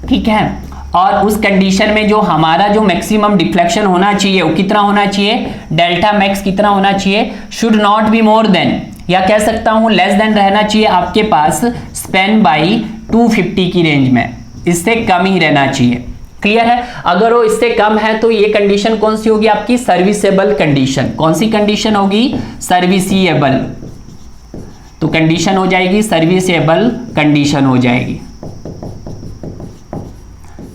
ठीक है? और उस कंडीशन में जो हमारा जो मैक्सिमम डिफ्लेक्शन होना चाहिए वो कितना होना चाहिए, डेल्टा मैक्स कितना होना चाहिए, should not be more than, या कह सकता हूं लेस देन रहना चाहिए आपके पास स्पैन बाई 250 की रेंज में, इससे कम ही रहना चाहिए। क्लियर है? अगर वो इससे कम है तो ये कंडीशन कौन सी होगी आपकी, सर्विसेबल कंडीशन। कौन सी कंडीशन होगी, सर्विसिएबल। तो कंडीशन हो जाएगी सर्विसेबल कंडीशन हो जाएगी।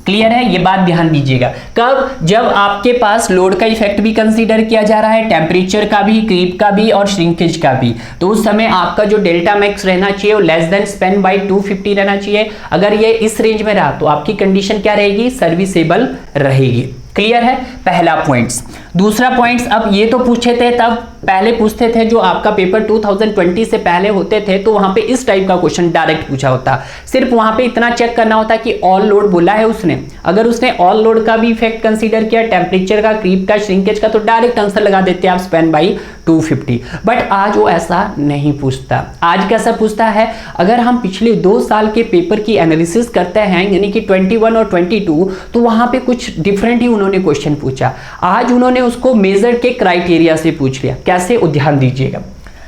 क्लियर है? ये बात ध्यान दीजिएगा। कब, जब आपके पास लोड का इफेक्ट भी कंसीडर किया जा रहा है, टेम्परेचर का भी, क्रीप का भी और श्रिंकेज का भी, तो उस समय आपका जो डेल्टा मैक्स रहना चाहिए वो लेस देन स्पैन बाय 250 रहना चाहिए। अगर ये इस रेंज में रहा तो आपकी कंडीशन क्या रहेगी, सर्विसेबल रहेगी। क्लियर है? पहला पॉइंट्स। दूसरा पॉइंट्स, अब ये तो पूछे थे तब पहले पूछते थे, जो आपका पेपर 2020 से पहले होते थे, तो वहां पे इस टाइप का क्वेश्चन डायरेक्ट पूछा होता। सिर्फ वहां पे इतना चेक करना होता कि ऑल लोड बोला है उसने, अगर उसने ऑल लोड का भी इफेक्ट कंसीडर किया, टेम्परेचर का, क्रीप का, श्रिंकेज का, तो डायरेक्ट आंसर लगा देते आप स्पैन बाई 250। बट आज वो ऐसा नहीं पूछता। आज कैसा पूछता है, अगर हम पिछले 2 साल के पेपर की एनालिसिस करते हैं, यानी कि 21 और 22, तो वहां पे कुछ डिफरेंट ही उन्होंने क्वेश्चन पूछा। आज उन्होंने उसको मेजर के क्राइटेरिया से पूछ लिया। कैसे, ध्यान दीजिएगा।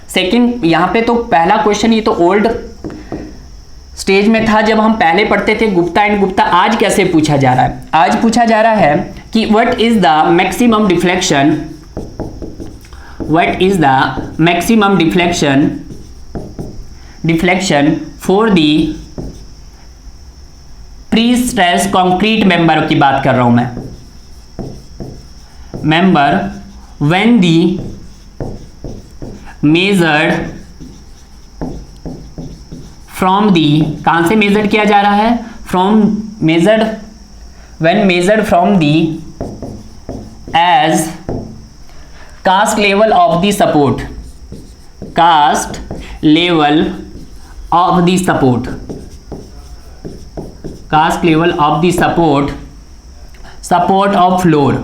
सेकंड, यहां पे तो पहला क्वेश्चन ये तो ओल्ड स्टेज में था, जब हम पहले पढ़ते थे गुप्ता एंड गुप्ता। आज कैसे पूछा जा रहा है, आज पूछा जा रहा है कि what is the maximum deflection, what is the maximum deflection for the pre stress concrete member की बात कर रहा हूं मैं, member when the measured from the, कहां से मेजर्ड किया जा रहा है, from measured, when measured from the as cast level of the support, cast level of the support, cast level of the support, support of floor,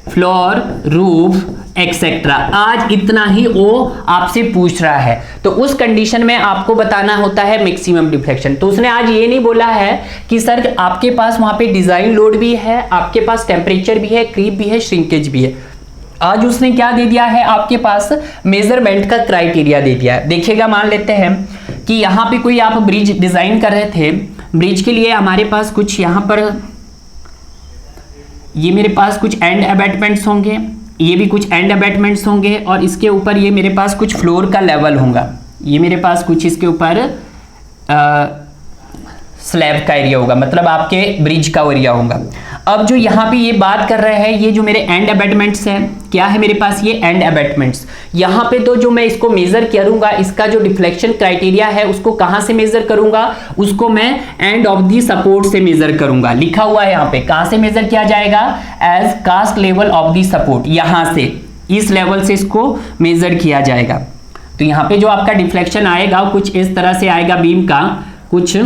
floor, roof etcetera. आज इतना ही वो आपसे पूछ रहा है, तो उस कंडीशन में आपको बताना होता है मैक्सिमम डिफ्लेक्शन। तो उसने आज ये नहीं बोला है कि सर आपके पास वहां पे डिजाइन लोड भी है, आपके पास टेम्परेचर भी है, क्रीप भी है, श्रिंकेज भी है। आज उसने क्या दे दिया है, आपके पास मेजरमेंट का क्राइटेरिया दे दिया है। देखिएगा, मान लेते हैं कि यहाँ पे कोई आप ब्रिज डिजाइन कर रहे थे, ब्रिज के लिए हमारे पास कुछ यहाँ पर ये मेरे पास कुछ एंड अबैटमेंट्स होंगे, ये भी कुछ एंड अबैटमेंट्स होंगे, और इसके ऊपर ये मेरे पास कुछ फ्लोर का लेवल होगा, ये मेरे पास कुछ इसके ऊपर स्लैब का एरिया होगा, मतलब आपके ब्रिज का एरिया होगा। अब जो यहाँ पे ये बात कर रहे हैं, ये जो मेरे एंड अबैटमेंट्स हैं, क्या है मेरे पास ये एंड अबैटमेंट्स। यहाँ पे तो जो मैं इसको मेजर करूंगा, इसका जो डिफ्लेक्शन क्राइटेरिया है उसको कहाँ से मेजर करूंगा, उसको मैं एंड ऑफ दी सपोर्ट से मेजर करूंगा। लिखा हुआ है यहाँ पे, कहाँ से मेजर किया जाएगा, as cast level of the support, यहाँ से, इस लेवल से इसको मेजर किया जाएगा। तो यहाँ पे जो आपका डिफ्लेक्शन आएगा कुछ इस तरह से आएगा, बीम का कुछ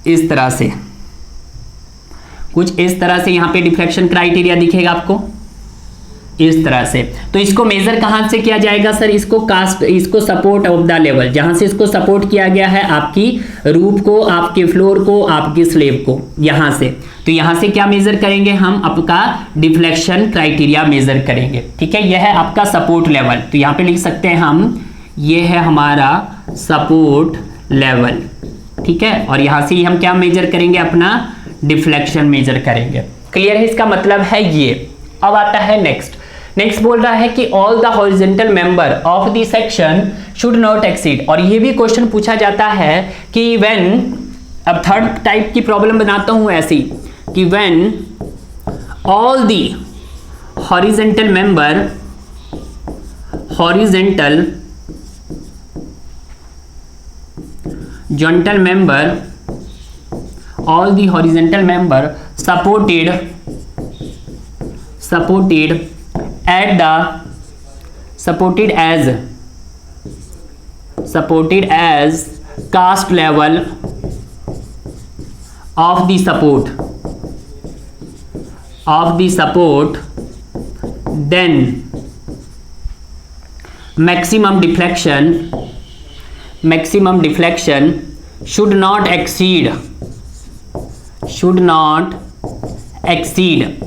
इस तरह से, कुछ इस तरह से यहाँ पे डिफ्लेक्शन क्राइटेरिया दिखेगा आपको इस तरह से। तो इसको मेजर कहां से किया जाएगा सर, इसको कास्ट, इसको सपोर्ट ऑफ द लेवल, जहां से इसको सपोर्ट किया गया है आपकी रूफ को, आपके फ्लोर को, आपकी स्लेब को, यहां से। तो यहां से क्या मेजर करेंगे हम, आपका डिफ्लेक्शन क्राइटेरिया मेजर करेंगे। ठीक है, यह है आपका सपोर्ट लेवल। तो यहां पे लिख सकते हैं हम, यह है हमारा सपोर्ट लेवल। ठीक है, और यहां से ही हम क्या मेजर करेंगे, अपना डिफ्लेक्शन मेजर करेंगे। क्लियर है, इसका मतलब है ये। अब आता है नेक्स्ट बोल रहा है कि all the horizontal member of the section should not exceed. और ये भी क्वेश्चन पूछा जाता है कि व्हेन, अब थर्ड टाइप की प्रॉब्लम बनाता हूं ऐसी, कि when all the horizontal member, horizontal member, all the horizontal member supported as cast level of the support, then maximum deflection should not exceed,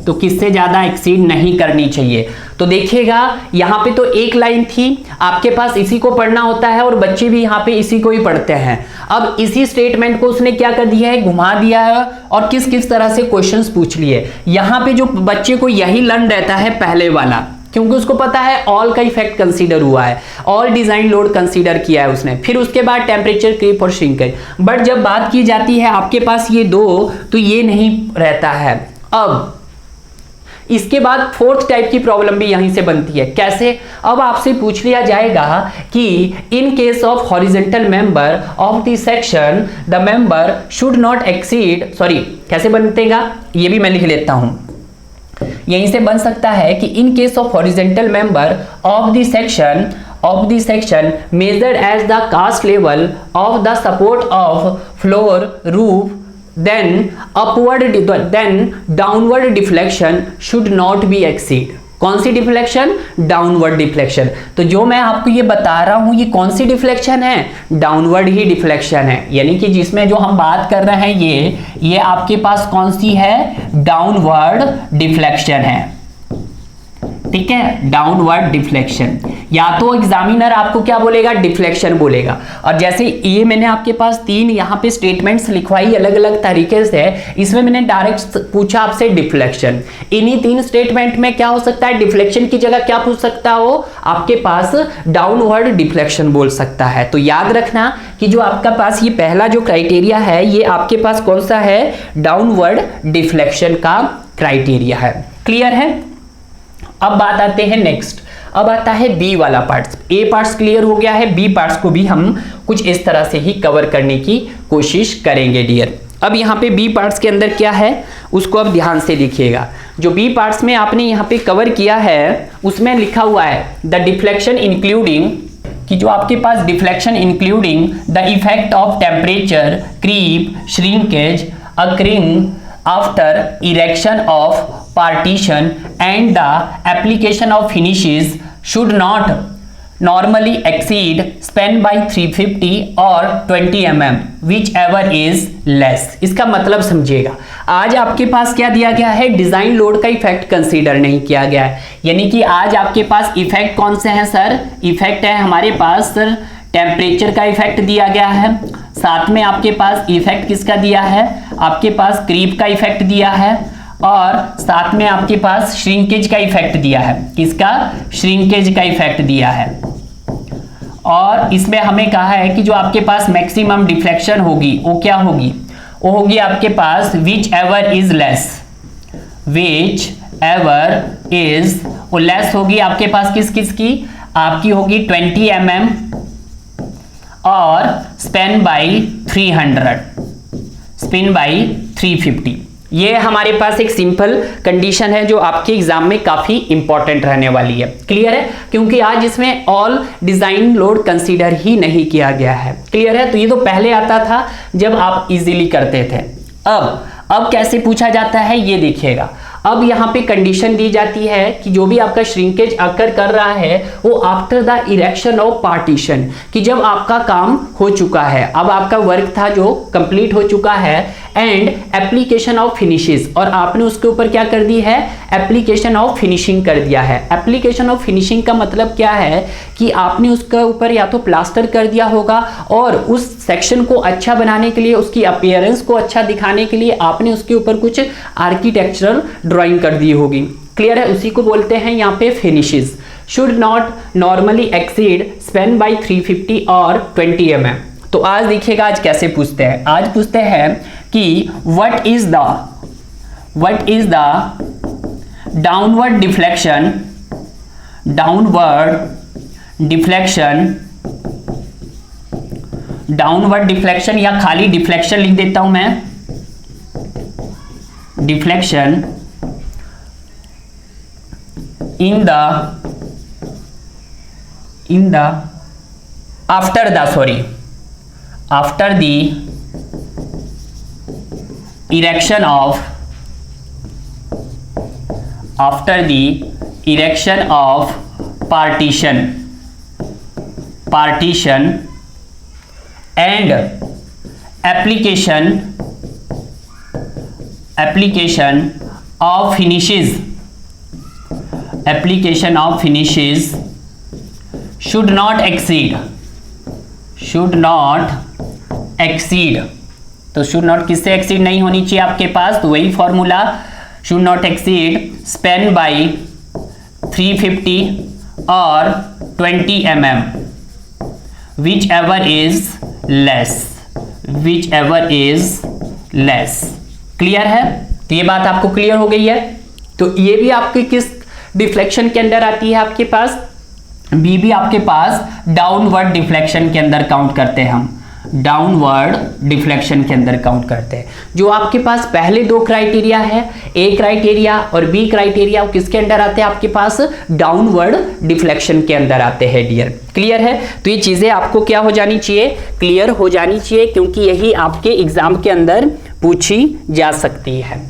तो किससे ज्यादा एक्सीड नहीं करनी चाहिए। तो देखिएगा यहाँ पे तो एक लाइन थी, आपके पास इसी को पढ़ना होता है और बच्चे भी यहाँ पे इसी को ही पढ़ते हैं। अब इसी स्टेटमेंट को उसने क्या कर दिया है, घुमा दिया है, और किस किस तरह से क्वेश्चंस पूछ लिए। यहाँ पे जो बच्चे को यही लर्न रहता है पहले वाला, क्योंकि उसको पता है ऑल का इफेक्ट कंसीडर हुआ है, ऑल डिजाइन लोड कंसीडर किया है उसने, फिर उसके बाद टेम्परेचर, क्रीप और श्रिंकेज। बट जब बात की जाती है आपके पास ये दो, तो ये नहीं रहता है। अब इसके बाद फोर्थ टाइप की प्रॉब्लम भी यहीं से बनती है। कैसे, अब आपसे पूछ लिया जाएगा कि in case of horizontal member of the section the member should not exceed, sorry कैसे बनेगा ये भी मैं लिख लेता हूं। यहीं से बन सकता है कि in case of horizontal member of the section measured as the cast level of the support of floor roof then downward deflection should not be exceed. कौन सी डिफ्लेक्शन? Downward deflection. तो जो मैं आपको ये बता रहा हूं ये कौन सी डिफ्लेक्शन है? डाउनवर्ड ही डिफ्लेक्शन है, यानी कि जिसमें जो हम बात कर रहे हैं ये आपके पास कौन सी है? डाउनवर्ड डिफ्लेक्शन है। ठीक है, डाउनवर्ड डिफ्लेक्शन। या तो एग्जामिनर आपको क्या बोलेगा? डिफ्लेक्शन बोलेगा। और जैसे ये मैंने आपके पास 3 यहाँ पे स्टेटमेंट्स लिखवाई अलग अलग तरीके से, इसमें मैंने डायरेक्ट पूछा आपसे डिफ्लेक्शन। इन्हीं 3 स्टेटमेंट में क्या हो सकता है? डिफ्लेक्शन की जगह क्या पूछ सकता हो? आपके पास डाउनवर्ड डिफ्लेक्शन बोल सकता है। तो याद रखना कि जो आपका पास ये पहला जो क्राइटेरिया है ये आपके पास कौन सा है? डाउनवर्ड डिफ्लेक्शन का क्राइटेरिया है। क्लियर है? अब बात आते हैं नेक्स्ट, अब आता है बी वाला पार्ट्स। ए पार्ट्स क्लियर हो गया है, बी पार्ट्स को भी हम कुछ इस तरह से ही कवर करने की कोशिश करेंगे डियर। अब यहाँ पे बी पार्ट्स के अंदर क्या है उसको अब ध्यान से देखिएगा। जो बी पार्ट्स में आपने यहाँ पे कवर किया है उसमें लिखा हुआ है द डिफ्लेक्शन इंक्लूडिंग, कि जो आपके पास deflection including the effect of temperature creep shrinkage occurring after erection of partition and the application of finishes should not normally exceed span by 350 or 20 mm whichever is less। इसका मतलब समझिएगा, आज आपके पास क्या दिया गया है? डिजाइन लोड का इफेक्ट कंसीडर नहीं किया गया है, यानी कि आज आपके पास इफेक्ट कौन से हैं सर? इफेक्ट है हमारे पास सर टेम्परेचर का इफेक्ट दिया गया है, साथ में आपके पास इफेक्ट किसका दिया है? आपके पास क्रीप का इफेक्ट दिया है, और साथ में आपके पास श्रिंकेज का इफेक्ट दिया है। किसका? श्रिंकेज का इफेक्ट दिया है। और इसमें हमें कहा है कि जो आपके पास मैक्सिमम डिफ्लेक्शन होगी वो क्या होगी? वो होगी आपके पास whichever is less, whichever is, वो लेस होगी आपके पास किस किस की? आपकी होगी 20 mm और स्पेन बाई 300, स्पिन बाई 350। ये हमारे पास एक सिंपल कंडीशन है जो आपके एग्जाम में काफी इंपॉर्टेंट रहने वाली है। क्लियर है? क्योंकि आज इसमें ऑल डिजाइन लोड कंसीडर ही नहीं किया गया है। क्लियर है? तो ये तो पहले आता था जब आप इजीली करते थे। अब कैसे पूछा जाता है ये देखिएगा। अब यहाँ पे कंडीशन दी जाती है कि जो भी आपका श्रिंकेज अकर कर रहा है वो after the erection of partition, कि जब आपका काम हो चुका है, अब आपका वर्क था जो कंप्लीट हो चुका है, एंड एप्लीकेशन ऑफ फिनिशेस, और आपने उसके ऊपर क्या कर दी है? एप्लीकेशन ऑफ फिनिशिंग कर दिया है। एप्लीकेशन ऑफ फिनिशिंग का मतलब क्या है कि आपने उसके ऊपर या तो प्लास्टर कर दिया होगा, और उस सेक्शन को अच्छा बनाने के लिए, उसकी अपीयरेंस को अच्छा दिखाने के लिए आपने उसके ऊपर कुछ आर्किटेक्चरल ड्राइंग कर दी होगी। क्लियर है? उसी को बोलते हैं यहाँ पे finishes. Should not normally exceed Spain by 350 और 20 mm। तो आज देखिएगा आज कैसे पूछते हैं। आज पूछते हैं कि what is the downward deflection या खाली डिफ्लेक्शन लिख देता हूं मैं, deflection in the after the erection of partition and application of finishes should not exceed। तो शुड नॉट किससे एक्सीड नहीं होनी चाहिए आपके पास? तो वही formula, should not exceed Spain by 350 और 20 mm which ever is less. Clear है? तो ये बात आपको क्लियर हो गई है। तो ये भी आपके किस डिफ्लेक्शन के अंदर आती है आपके पास? बी भी आपके पास डाउनवर्ड डिफ्लेक्शन के अंदर काउंट करते हैं हम। डाउनवर्ड डिफ्लेक्शन के अंदर काउंट करते हैं। जो आपके पास पहले दो क्राइटेरिया है, ए क्राइटेरिया और बी क्राइटेरिया, वो किसके अंदर आते हैं? आपके पास डाउनवर्ड डिफ्लेक्शन के अंदर आते हैं डियर। क्लियर है? तो ये चीजें आपको क्या हो जानी चाहिए? क्लियर हो जानी चाहिए, क्योंकि यही आपके एग्जाम के अंदर पूछी जा सकती है।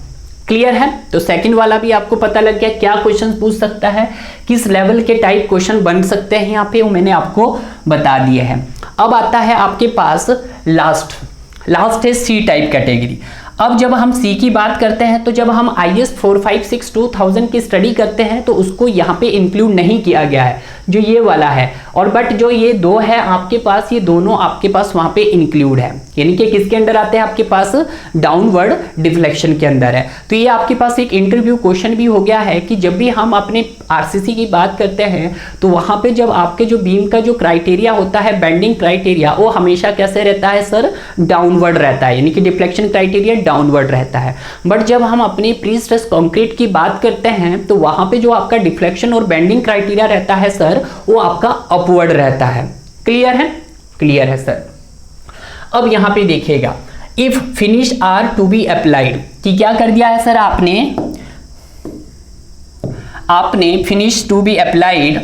क्लियर है? तो सेकंड वाला भी आपको पता लग गया क्या क्वेश्चन पूछ सकता है, किस लेवल के टाइप क्वेश्चन बन सकते हैं यहाँ पे, वो मैंने आपको बता दिए हैं। अब आता है आपके पास लास्ट है सी टाइप कैटेगरी। अब जब हम सी की बात करते हैं तो जब हम IS 456 2000 की स्टडी करते हैं तो उसको यहाँ पे इंक्लूड नहीं किया गया है, जो ये वाला है। और बट जो ये दो है आपके पास, ये दोनों आपके पास वहाँ पे इंक्लूड है, यानी कि किसके अंदर आते हैं? आपके पास डाउनवर्ड डिफ्लेक्शन के अंदर है। तो ये आपके पास एक इंटरव्यू क्वेश्चन भी हो गया है कि जब भी हम अपने RCC की बात करते हैं तो वहाँ पे जब आपके जो बीम का जो क्राइटेरिया होता है, बेंडिंग क्राइटेरिया, वो हमेशा कैसे रहता है सर? डाउनवर्ड रहता है, यानी कि डिफ्लेक्शन क्राइटेरिया डाउनवर्ड रहता है। बट जब हम अपने प्री स्ट्रेस कंक्रीट की बात करते हैं तो वहाँ पे जो आपका डिफ्लेक्शन और बेंडिंग क्राइटेरिया रहता है सर, वो आपका अपवर्ड रहता है। क्लियर है? क्लियर है सर। अब यहां पे देखिएगा, if finish are to be applied, कि क्या कर दिया है सर आपने finish to be applied,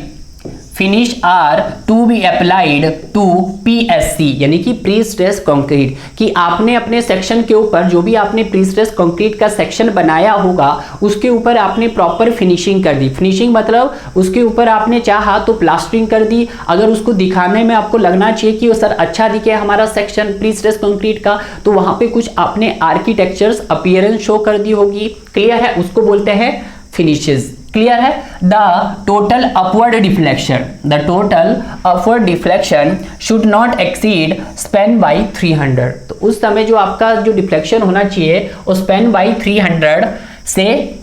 finish are to be applied to PSC, यानी कि प्री स्ट्रेस कंक्रीट, कि आपने अपने सेक्शन के ऊपर जो भी आपने प्री स्ट्रेस कंक्रीट का सेक्शन बनाया होगा उसके ऊपर आपने प्रॉपर फिनिशिंग कर दी। फिनिशिंग मतलब उसके ऊपर आपने चाहा तो प्लास्टरिंग कर दी, अगर उसको दिखाने में आपको लगना चाहिए कि वो सर अच्छा दिखे हमारा सेक्शन प्री स्ट्रेस कंक्रीट का, तो वहां पे कुछ आपने आर्किटेक्चर्स अपीयरेंस शो कर दी होगी। क्लियर है? उसको बोलते हैं फिनिशेस। क्लियर है? The total upward deflection should not exceed span by 300। तो उस समय जो आपका जो डिफ्लेक्शन होना चाहिए वो स्पैन बाई 300 से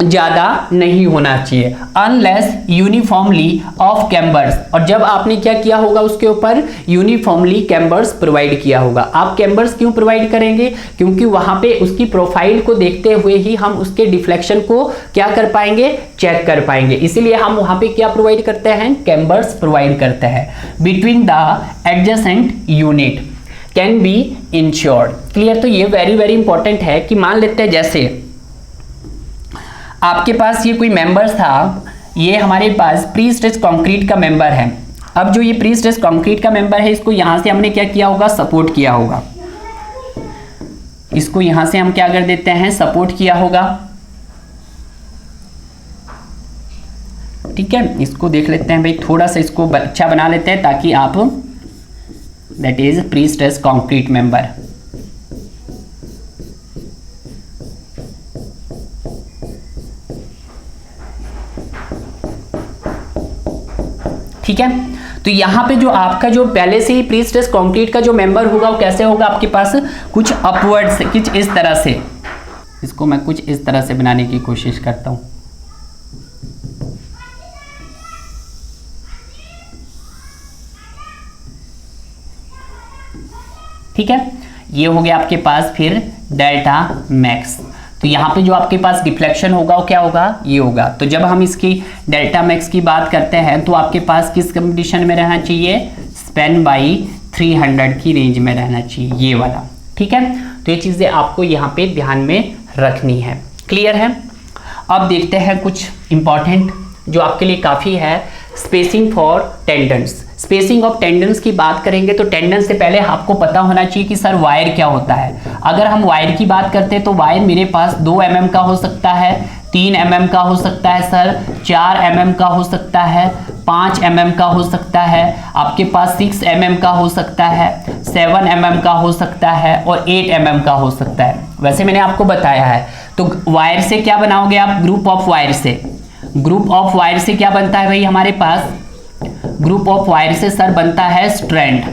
ज्यादा नहीं होना चाहिए, अनलेस यूनिफॉर्मली ऑफ कैम्बर्स। और जब आपने क्या किया होगा उसके ऊपर यूनिफॉर्मली कैम्बर्स प्रोवाइड किया होगा। आप कैम्बर्स क्यों प्रोवाइड करेंगे? क्योंकि वहां पे उसकी प्रोफाइल को देखते हुए ही हम उसके डिफ्लेक्शन को क्या कर पाएंगे? चेक कर पाएंगे। इसीलिए हम वहां पे क्या प्रोवाइड करते हैं? कैम्बर्स प्रोवाइड करते हैं। Between the adjacent unit can be insured. Clear? तो ये वेरी वेरी इंपॉर्टेंट है कि मान लेते हैं जैसे आपके पास ये कोई मेंबर था, ये हमारे पास प्री स्ट्रेस कंक्रीट का मेंबर है। अब जो ये प्री स्ट्रेस कंक्रीट का मेंबर है, इसको यहां से हमने क्या किया होगा? सपोर्ट किया होगा। इसको यहां से हम क्या कर देते हैं? सपोर्ट किया होगा। ठीक है, इसको देख लेते हैं भाई, थोड़ा सा इसको अच्छा बना लेते हैं ताकि आप, that is pre stress concrete member. ठीक है, तो यहां पे जो आपका जो पहले से ही प्री स्ट्रेस कंक्रीट का जो मेंबर होगा वो कैसे होगा? आपके पास कुछ अपवर्ड से, कुछ इस तरह से, इसको मैं कुछ इस तरह से बनाने की कोशिश करता हूं। ठीक है, ये हो गया आपके पास फिर डेल्टा मैक्स। तो यहाँ पे जो आपके पास डिफ्लेक्शन होगा वो क्या होगा? ये होगा। तो जब हम इसकी डेल्टा मैक्स की बात करते हैं तो आपके पास किस कंडीशन में रहना चाहिए? स्पैन बाई 300 की रेंज में रहना चाहिए, ये वाला। ठीक है, तो ये चीज़ें आपको यहाँ पे ध्यान में रखनी है। क्लियर है? अब देखते हैं कुछ इंपॉर्टेंट जो आपके लिए काफ़ी है, spacing for tendons. Spacing of tendons की बात करेंगे तो टेंडन से पहले आपको पता होना चाहिए कि सर वायर क्या होता है। अगर हम वायर की बात करते हैं तो वायर मेरे पास 2 mm का हो सकता है, 3 mm का हो सकता है सर, 4 mm का हो सकता है, 5 mm का हो सकता है, आपके पास 6 mm का हो सकता है, 7 mm का हो सकता है और 8 mm का हो सकता है। वैसे मैंने आपको बताया है। तो वायर से क्या बनाओगे आप? ग्रुप ऑफ वायर से। ग्रुप ऑफ वायर से क्या बनता है भाई हमारे पास? ग्रुप ऑफ वायर से सर बनता है स्ट्रैंड।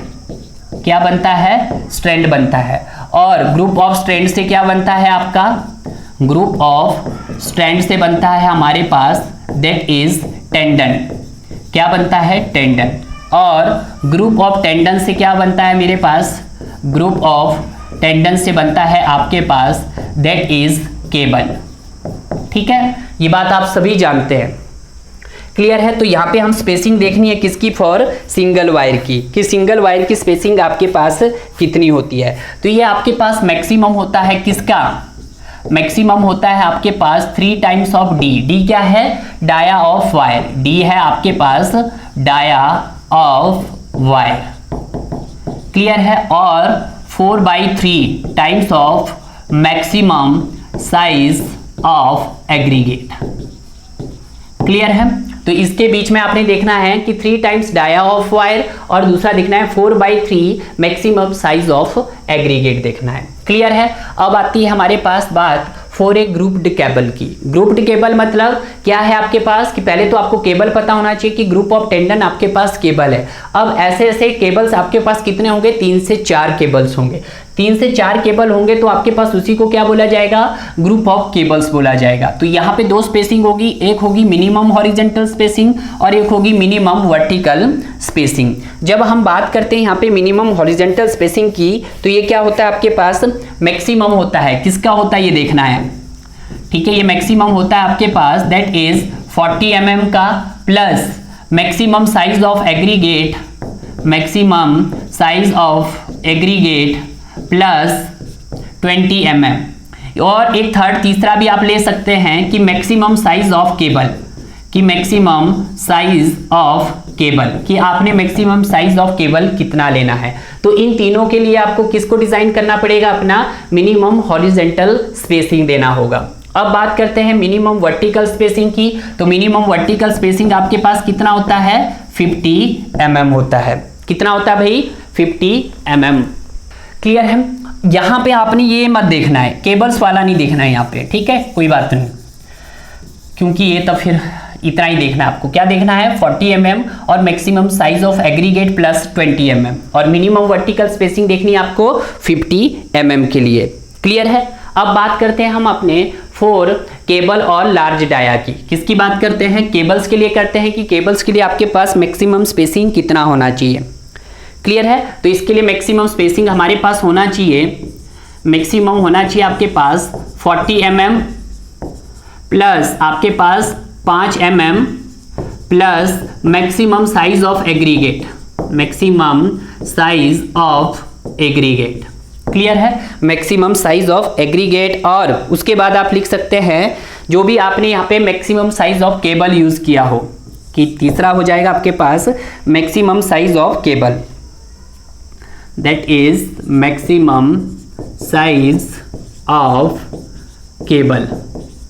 क्या बनता है? स्ट्रैंड बनता है। और ग्रुप ऑफ स्ट्रैंड से क्या बनता है आपका? ग्रुप ऑफ स्ट्रैंड से बनता है हमारे पास दैट इज टेंडन। क्या बनता है? टेंडन। और ग्रुप ऑफ टेंडन से क्या बनता है मेरे पास? ग्रुप ऑफ टेंडन से बनता है आपके पास दैट इज केबल। ठीक है, ये बात आप सभी जानते हैं। क्लियर है। तो यहाँ पे हम स्पेसिंग देखनी है किसकी, फॉर सिंगल वायर की, कि सिंगल वायर की स्पेसिंग आपके पास कितनी होती है। तो ये आपके पास मैक्सिमम होता है किसका, मैक्सिमम होता है आपके पास 3 टाइम्स ऑफ डी। डी क्या है, डाया ऑफ वायर, डी है आपके पास डाया ऑफ वायर, क्लियर है। और 4/3 times of maximum size of aggregate, clear है। तो इसके बीच में आपने देखना है कि 3 टाइम्स डाया ऑफ वायर और दूसरा देखना है 4/3 मैक्सिमम साइज ऑफ एग्रीगेट देखना है, क्लियर है। अब आती है हमारे पास बात फॉर ए ग्रुप्ड केबल की। ग्रुप्ड केबल मतलब क्या है आपके पास, कि पहले तो आपको केबल पता होना चाहिए कि ग्रुप ऑफ टेंडन आपके पास केबल है। अब ऐसे ऐसे केबल्स आपके पास कितने होंगे, 3 से 4 केबल्स होंगे। 3 से 4 केबल होंगे तो आपके पास उसी को क्या बोला जाएगा, ग्रुप ऑफ केबल्स बोला जाएगा। तो यहाँ पे 2 स्पेसिंग होगी, एक होगी मिनिमम हॉरिजेंटल स्पेसिंग और एक होगी मिनिमम वर्टिकल स्पेसिंग। जब हम बात करते हैं यहाँ पे मिनिमम हॉरिजेंटल स्पेसिंग की, तो ये क्या होता है आपके पास, मैक्सिमम होता है, किसका होता है ये देखना है, ठीक है। ये मैक्सिमम होता है आपके पास, दैट इज 40 mm का plus maximum size of aggregate, maximum size of aggregate plus 20 mm। और एक थर्ड तीसरा भी आप ले सकते हैं कि मैक्सिमम साइज ऑफ केबल, कि मैक्सिमम साइज ऑफ केबल, कि आपने मैक्सिमम साइज ऑफ केबल कितना लेना है। तो इन तीनों के लिए आपको किसको डिजाइन करना पड़ेगा, अपना मिनिमम हॉरिजेंटल स्पेसिंग देना होगा। अब बात करते हैं मिनिमम वर्टिकल स्पेसिंग की। तो मिनिमम वर्टिकल स्पेसिंग आपके पास कितना होता है, 50 mm होता है। कितना होता है भाई, 50 mm, क्लियर है। यहां पे आपने ये मत देखना है, केबल्स वाला नहीं देखना है यहाँ पे, ठीक है, कोई बात नहीं, क्योंकि ये तो फिर इतना ही देखना है आपको। क्या देखना है, 40 mm और maximum size of aggregate plus 20 mm, और मिनिमम वर्टिकल स्पेसिंग देखनी है आपको 50 mm के लिए, क्लियर है। अब बात करते हैं हम अपने फॉर केबल और लार्ज डाया की। किसकी बात करते हैं, केबल्स के लिए करते हैं, कि केबल्स के लिए आपके पास मैक्सिमम स्पेसिंग कितना होना चाहिए, क्लियर है। तो इसके लिए मैक्सिमम स्पेसिंग हमारे पास होना चाहिए, मैक्सिमम होना चाहिए आपके पास 40 mm प्लस आपके पास 5 mm plus maximum size of aggregate, maximum size of aggregate, clear है, मैक्सिमम साइज ऑफ एग्रीगेट। और उसके बाद आप लिख सकते हैं जो भी आपने यहाँ पे maximum size of cable use किया हो, कि तीसरा हो जाएगा आपके पास maximum size of cable, that is maximum size of cable,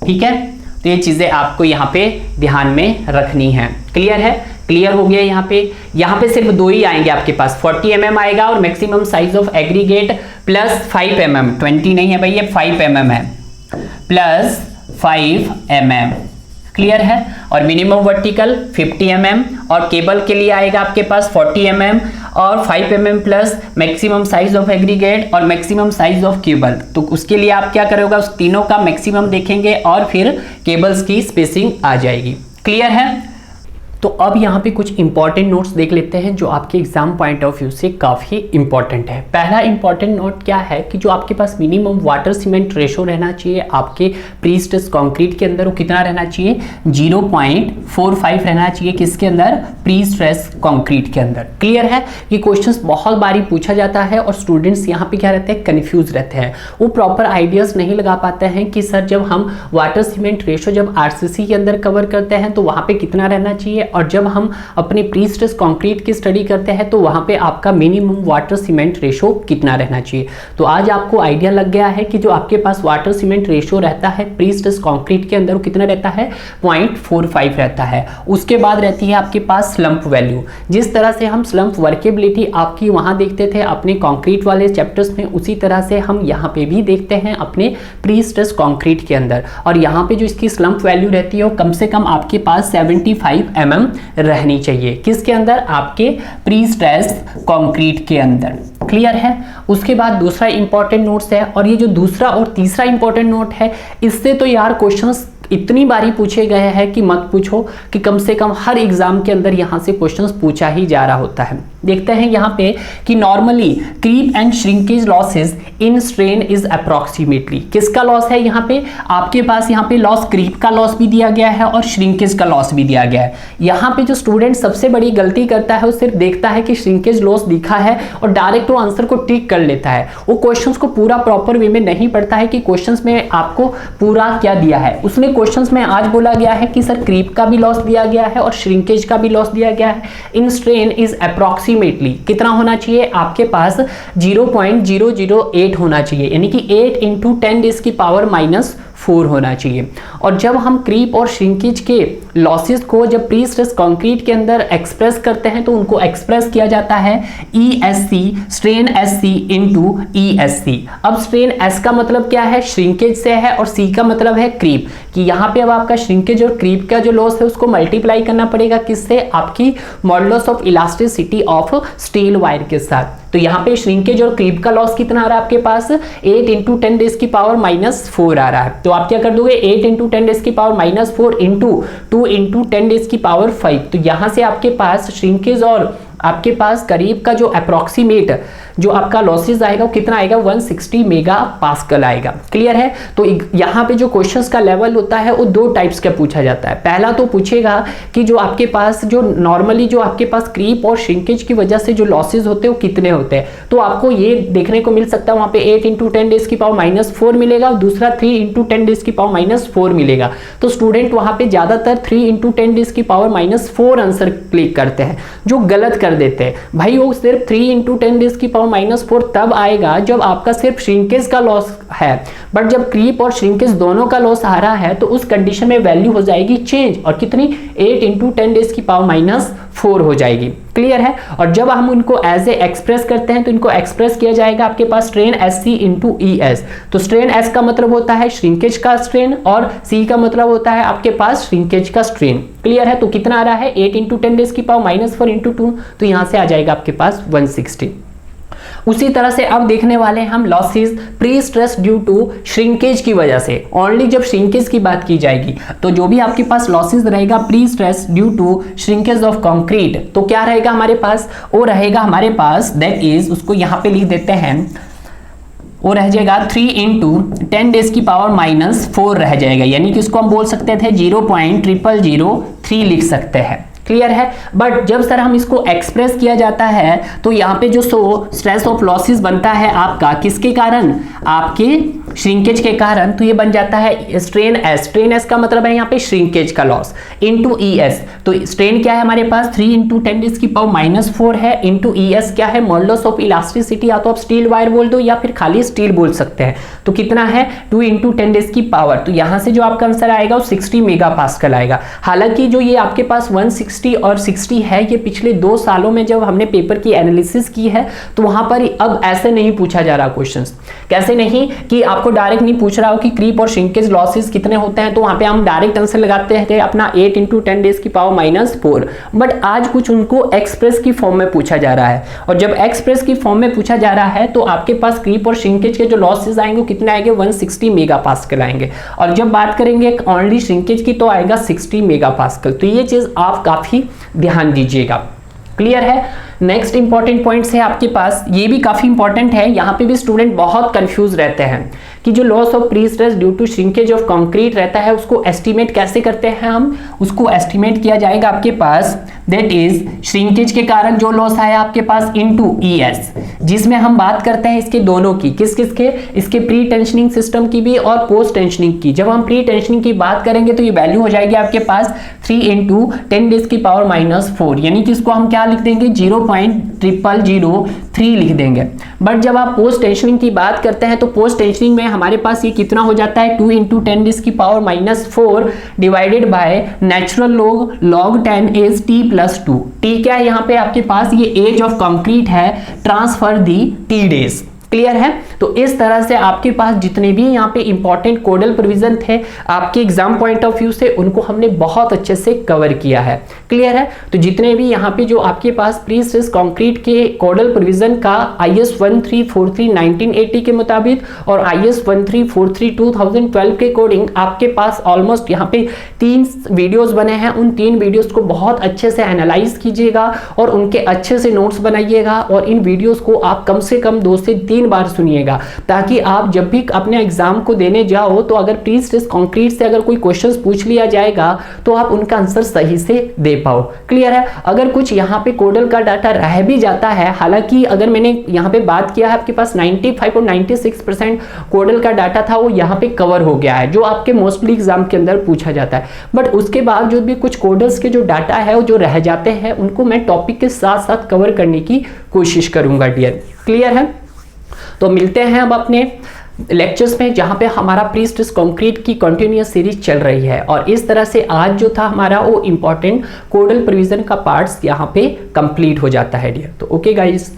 ठीक है। तो ये चीजें आपको यहाँ पे ध्यान में रखनी है, क्लियर है। क्लियर हो गया। यहाँ पे सिर्फ 2 ही आएंगे आपके पास, 40 mm आएगा और maximum size of aggregate plus 5 mm, 20 नहीं है भाई, ये 5 mm है, प्लस 5 mm, क्लियर है। और मिनिमम वर्टिकल 50 mm और केबल के लिए आएगा आपके पास 40 mm और 5 mm plus maximum size of aggregate और मैक्सिमम साइज ऑफ केबल। तो उसके लिए आप क्या करोगे, उस तीनों का मैक्सिमम देखेंगे और फिर केबल्स की स्पेसिंग आ जाएगी, क्लियर है। तो अब यहाँ पे कुछ इंपॉर्टेंट नोट्स देख लेते हैं जो आपके एग्जाम पॉइंट ऑफ व्यू से काफ़ी इंपॉर्टेंट है। पहला इंपॉर्टेंट नोट क्या है कि जो आपके पास मिनिमम वाटर सीमेंट रेशो रहना चाहिए आपके प्री स्ट्रेस कंक्रीट के अंदर, वो कितना रहना चाहिए, 0.45 रहना चाहिए, किसके अंदर, प्री स्ट्रेस कंक्रीट के अंदर, क्लियर है। ये क्वेश्चंस बहुत बारी पूछा जाता है और स्टूडेंट्स यहाँ पे क्या रहते हैं, कन्फ्यूज रहते हैं, वो प्रॉपर आइडियाज नहीं लगा पाते हैं कि सर जब हम वाटर सीमेंट रेशो जब आरसीसी के अंदर कवर करते हैं तो वहाँ पे कितना रहना चाहिए, और जब हम अपने प्री स्ट्रेस कंक्रीट की स्टडी करते हैं तो वहां पे आपका मिनिमम वाटर सीमेंट रेशो कितना रहना चाहिए। तो आज आपको आइडिया लग गया है कि जो आपके पास वाटर सीमेंट रेशो रहता है प्री स्ट्रेस कंक्रीट के अंदर वो कितना रहता है, 0.45 रहता है। उसके बाद रहती है आपके पास स्लंप वैल्यू। जिस तरह से हम स्लंप वर्केबिलिटी आपकी वहां देखते थे अपने कंक्रीट वाले चैप्टर्स में, उसी तरह से हम यहाँ पे भी देखते हैं अपने प्री स्ट्रेस कंक्रीट के अंदर। और यहाँ पे जो इसकी स्लंप वैल्यू रहती है वो कम से कम आपके पास 75 mm रहनी चाहिए, किसके अंदर, आपके प्री स्ट्रेस कंक्रीट के अंदर, क्लियर है। उसके बाद दूसरा इंपॉर्टेंट नोट्स है, और ये जो दूसरा और तीसरा इंपॉर्टेंट नोट है, इससे तो यार क्वेश्चंस इतनी बारी पूछे गए हैं कि मत पूछो, कि कम से कम हर एग्जाम के अंदर यहाँ से क्वेश्चंस पूछा ही जा रहा होता है। देखते हैं यहाँ पे कि normally creep and shrinkage losses in strain is approximately, किसका लॉस है यहाँ पे, आपके पास यहाँ पे लॉस क्रीप का लॉस भी दिया गया है और श्रिंकेज का लॉस भी दिया गया है। यहाँ पे जो स्टूडेंट सबसे बड़ी गलती करता है वो सिर्फ देखता है कि श्रिंकेज लॉस लिखा है और डायरेक्ट वो आंसर को टिक कर लेता है, वो क्वेश्चंस को पूरा प्रॉपर वे में नहीं पढ़ता है कि क्वेश्चंस में आपको पूरा क्या दिया है। उसमें क्वेश्चंस में आज बोला गया है कि सर क्रीप का भी लॉस दिया गया है और श्रिंकेज का भी लॉस दिया गया है, इन स्ट्रेन इज अप्रोक्सीमेटली कितना होना चाहिए आपके पास 0.008 होना चाहिए, यानी कि 8 इंटू 10 डेज की पावर -4 होना चाहिए। और जब हम क्रीप और श्रिंकेज के लॉसेस को जब प्री स्ट्रेस कंक्रीट के अंदर एक्सप्रेस करते हैं तो उनको एक्सप्रेस किया जाता है ESC strain SC into ESC। अब स्ट्रेन S का मतलब क्या है, श्रिंकेज से है, और C का मतलब है क्रीप, कि यहाँ पे अब आपका श्रिंकेज और क्रीप का जो लॉस है उसको मल्टीप्लाई करना पड़ेगा किससे, आपकी modulus of elasticity of steel wire के साथ। तो यहाँ पे श्रिंकेज और क्रीप का लॉस कितना आ रहा है आपके पास 8 इंटू 10 डेज की पावर -4 आ रहा है। तो आप क्या कर दोगे 8 इंटू 10 डेज की पावर -4 इंटू 2 इंटू 10 डेज की पावर 5। तो यहाँ से आपके पास श्रिंकेज और आपके पास करीब का जो अप्रोक्सीमेट जो आपका लॉसेस आएगा वो कितना आएगा 160 मेगा पास्कल आएगा। क्लियर है। तो यहाँ पे जो क्वेश्चंस का लेवल होता है वो दो टाइप्स का पूछा जाता है। पहला तो पूछेगा कि जो आपके पास जो नॉर्मली जो आपके पास क्रीप और श्रिंकेज की वजह से जो लॉसेस होते हैं वो कितने होते हैं, तो आपको ये देखने को मिल सकता है वहाँ पे 8 इंटू 10 डेज की पावर -4 मिलेगा और दूसरा 3 इंटू 10 डेज की पावर -4 मिलेगा। तो स्टूडेंट वहाँ पे ज्यादातर 3 इंटू 10 डेज की पावर -4 आंसर क्लिक करते हैं, जो गलत कर देते हैं। भाई वो सिर्फ 3 इंटू 10 डेज की पावर -4 तब आएगा जब आपका सिर्फ श्रिंकेज का लॉस है, बट जब क्रीप और श्रिंकेज दोनों का लॉस आ रहा है तो उस कंडीशन में वैल्यू हो जाएगी चेंज, और कितनी 8 इंटू 10 डेज की पावर -4 हो जाएगी। क्लियर है। और जब हम उनको एज ए एक्सप्रेस करते हैं तो इनको एक्सप्रेस किया जाएगा आपके पास स्ट्रेन SC इंटू ES। तो स्ट्रेन S का मतलब होता है श्रिंकेज का स्ट्रेन और C का मतलब होता है आपके पास श्रिंकेज का स्ट्रेन। क्लियर है। तो कितना आ रहा है 8 इंटू 10 डेज की पावर -4 इंटू 2, तो यहां से आ जाएगा आपके पास 160। उसी तरह से अब देखने वाले हैं हम losses pre stress due to shrinkage की वजह से। ओनली जब श्रिंकेज की बात की जाएगी तो जो भी आपके पास लॉसेस रहेगा pre stress due to shrinkage of concrete, तो क्या रहेगा हमारे पास, वो रहेगा हमारे पास दैट इज, उसको यहां पे लिख देते हैं, वो रह जाएगा 3 इंटू 10 डेज की पावर -4 रह जाएगा, यानी कि उसको हम बोल सकते थे 0.0003 लिख सकते हैं। क्लियर है। बट जब सर हम इसको एक्सप्रेस किया जाता है तो यहाँ पे जो स्ट्रेस ऑफ लॉसेस बनता है आपका किसके कारण, आपके श्रिंकेज के कारण, तो ये बन जाता है स्ट्रेन S। स्ट्रेन S का मतलब है यहाँ पे श्रिंकेज का लॉस इंटू ES। तो स्ट्रेन क्या है हमारे पास 3 इंटू 10 डेज की पावर -4 है, इंटू ES क्या है मॉडुलस ऑफ इलास्टिसिटी, या तो आप स्टील वायर बोल दो या फिर खाली स्टील बोल सकते हैं। तो कितना है 2 इंटू 10 डेज की पावर, तो यहाँ से जो आपका आंसर आएगा वो 60 मेगा पास्कल आएगा। हालांकि जो ये आपके पास 160 और 60 है ये पिछले 2 सालों में जब हमने पेपर की एनालिसिस की है तो वहां पर अब ऐसे नहीं पूछा जा रहा क्वेश्चंस। कैसे नहीं कि आपको डायरेक्ट नहीं पूछ रहा हो कि क्रीप और श्रिंकेज लॉसेस कितने होते हैं, तो वहां पे हम डायरेक्ट आंसर लगाते थे अपना 8 इंटू 10 डेज की पावर -4। बट आज कुछ उनको एक्सप्रेस की फॉर्म में पूछा जा रहा है, और जब एक्सप्रेस की फॉर्म में पूछा जा रहा है तो आपके पास क्रीप और श्रिंकेज के जो लॉसेस आएंगे कितने आएंगे 160 मेगा पास्कल आएंगे, और जब बात करेंगे ओनली श्रिंकेज की तो आएगा 60 मेगा पास्कल। तो ये चीज आप काफी ध्यान दीजिएगा। क्लियर है। नेक्स्ट इंपॉर्टेंट पॉइंट्स है आपके पास, ये भी काफी इंपॉर्टेंट है, यहाँ पे भी स्टूडेंट बहुत कंफ्यूज रहते हैं कि जो loss of pre stress due to shrinkage of concrete रहता है उसको एस्टिमेट कैसे करते हैं हम, उसको एस्टिमेट किया जाएगा आपके पास दैट इज श्रिंकेज के कारण जो लॉस आया आपके पास इनटू ES, जिसमें हम बात करते हैं इसके दोनों की, किस किस के, इसके प्री टेंशनिंग सिस्टम की भी और पोस्ट टेंशनिंग की। जब हम प्री टेंशनिंग की बात करेंगे तो ये वैल्यू हो जाएगी आपके पास 3 इंटू 10 डेज की पावर -4, यानी कि इसको हम क्या लिख देंगे 0.0003 लिख देंगे। बट जब आप पोस्ट टेंशनिंग की बात करते हैं तो पोस्ट टेंशनिंग में हमारे पास ये कितना हो जाता है 2 इंटू 10 डेज की power -4 divided by natural log 10 is T+2। T क्या है यहाँ पे आपके पास, ये एज ऑफ कंक्रीट है, ट्रांसफर दी T डेज। क्लियर है। तो इस तरह से आपके पास जितने भी यहाँ पे इंपॉर्टेंट कोडल प्रोविजन थे आपके एग्जाम पॉइंट ऑफ व्यू से, उनको हमने बहुत अच्छे से कवर किया है। क्लियर है। तो जितने भी यहाँ पे जो आपके पास प्री स्ट्रेस कंक्रीट के कोडल प्रोविजन का IS 1343 1980 के मुताबिक और IS 1343 2012 के अकॉर्डिंग आपके पास ऑलमोस्ट यहाँ पे 3 वीडियोस बने हैं। उन 3 वीडियोस को बहुत अच्छे से एनालाइज कीजिएगा और उनके अच्छे से नोट्स बनाइएगा और इन वीडियोस को आप कम से कम 2 से 3 बार सुनिएगा, ताकि आप जब भी अपने एग्जाम को देने जाओ तो अगर प्री स्ट्रेस कंक्रीट से अगर कोई क्वेश्चंस पूछ लिया जाएगा तो आप उनका आंसर सही से दे पाओ। क्लियर है। अगर कुछ यहाँ पे कोडल का डाटा रह भी जाता है, हालांकि अगर मैंने यहाँ पे बात किया है आपके पास 95 और 96% कोडल का डाटा था वो यहाँ पे कवर हो गया है, जो आपके मोस्टली एग्जाम के अंदर पूछा जाता है। बट उसके बावजूद भी कुछ कोडल्स के जो डाटा है वो जो रह जाते हैं उनको मैं टॉपिक के साथ साथ कवर करने की कोशिश करूंगा डियर। क्लियर है। तो मिलते हैं अब अपने लेक्चर्स में जहां पे हमारा प्री स्ट्रेस कंक्रीट की कंटिन्यूअस सीरीज चल रही है। और इस तरह से आज जो था हमारा वो इंपॉर्टेंट कोडल प्रोविजन का पार्ट्स यहाँ पे कंप्लीट हो जाता है डियर। तो ओके गाइस।